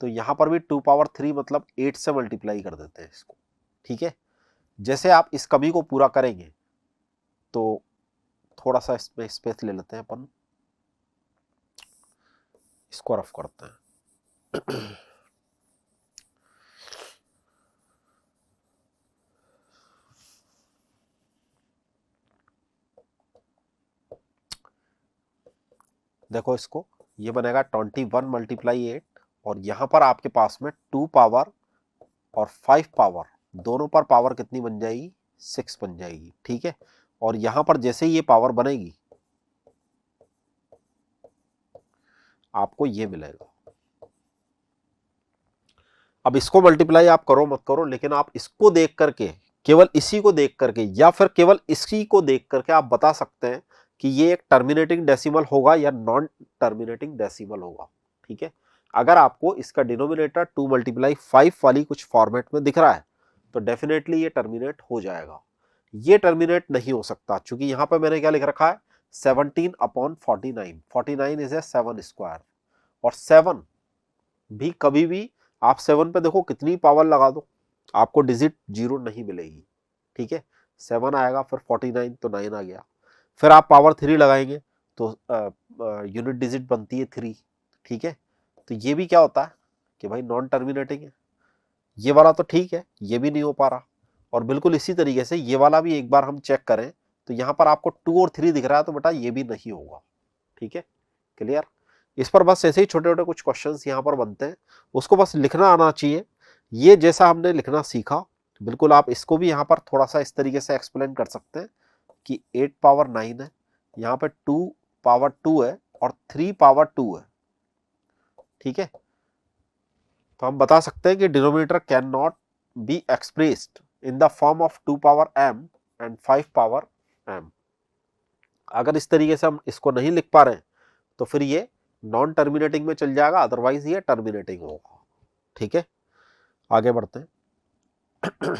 तो यहां पर भी 2 पावर 3 मतलब 8 से मल्टीप्लाई कर देते हैं इसको, ठीक है। जैसे आप इस कमी को पूरा करेंगे तो थोड़ा सा इसमें स्पेस ले लेते हैं अपन, इसको रफ करते हैं। देखो इसको, ये बनेगा 21 मल्टीप्लाई 8, और यहां पर आपके पास में 2 पावर और 5 पावर, दोनों पर पावर कितनी बन जाएगी? 6 बन जाएगी, ठीक है। और यहां पर जैसे ही ये पावर बनेगी आपको ये मिलेगा, अब इसको मल्टीप्लाई आप करो मत करो, लेकिन आप इसको देख करके, केवल इसी को देख करके या फिर केवल इसी को देख करके आप बता सकते हैं कि ये एक टर्मिनेटिंग डेसिमल होगा या नॉन टर्मिनेटिंग डेसिमल होगा। ठीक है, अगर आपको इसका डिनोमिनेटर 2 × 5 वाली कुछ फॉर्मेट में दिख रहा है तो डेफिनेटली ये टर्मिनेट हो जाएगा। ये टर्मिनेट नहीं हो सकता, क्योंकि यहां पर मैंने क्या लिख रखा है 17/49, 49 इज ए 7 स्क्वायर, और 7 भी कभी भी आप 7 पे देखो कितनी पावर लगा दो आपको डिजिट 0 नहीं मिलेगी। ठीक है, 7 आएगा, फिर 49 तो 9 आ गया, फिर आप पावर 3 लगाएंगे तो यूनिट डिजिट बनती है 3। ठीक है, तो ये भी क्या होता है कि भाई नॉन टर्मिनेटिंग है। ये वाला तो ठीक है, ये भी नहीं हो पा रहा, और बिल्कुल इसी तरीके से ये वाला भी एक बार हम चेक करें तो यहां पर आपको 2 और 3 दिख रहा है, तो बेटा ये भी नहीं होगा। ठीक है, क्लियर। इस पर बस ऐसे ही छोटे छोटे कुछ क्वेश्चंस यहाँ पर बनते हैं, उसको बस लिखना आना चाहिए। ये जैसा हमने लिखना सीखा, बिल्कुल आप इसको भी यहाँ पर थोड़ा सा इस तरीके से एक्सप्लेन कर सकते हैं कि 8 पावर 9 है, यहाँ पे 2 पावर 2 है और 3 पावर 2 है। ठीक है, तो हम बता सकते हैं कि denominator can not be expressed in the form of 2 power m and 5 power m। अगर इस तरीके से हम इसको नहीं लिख पा रहे हैं तो फिर ये नॉन टर्मिनेटिंग में चल जाएगा, अदरवाइज ये टर्मिनेटिंग होगा। ठीक है, आगे बढ़ते हैं।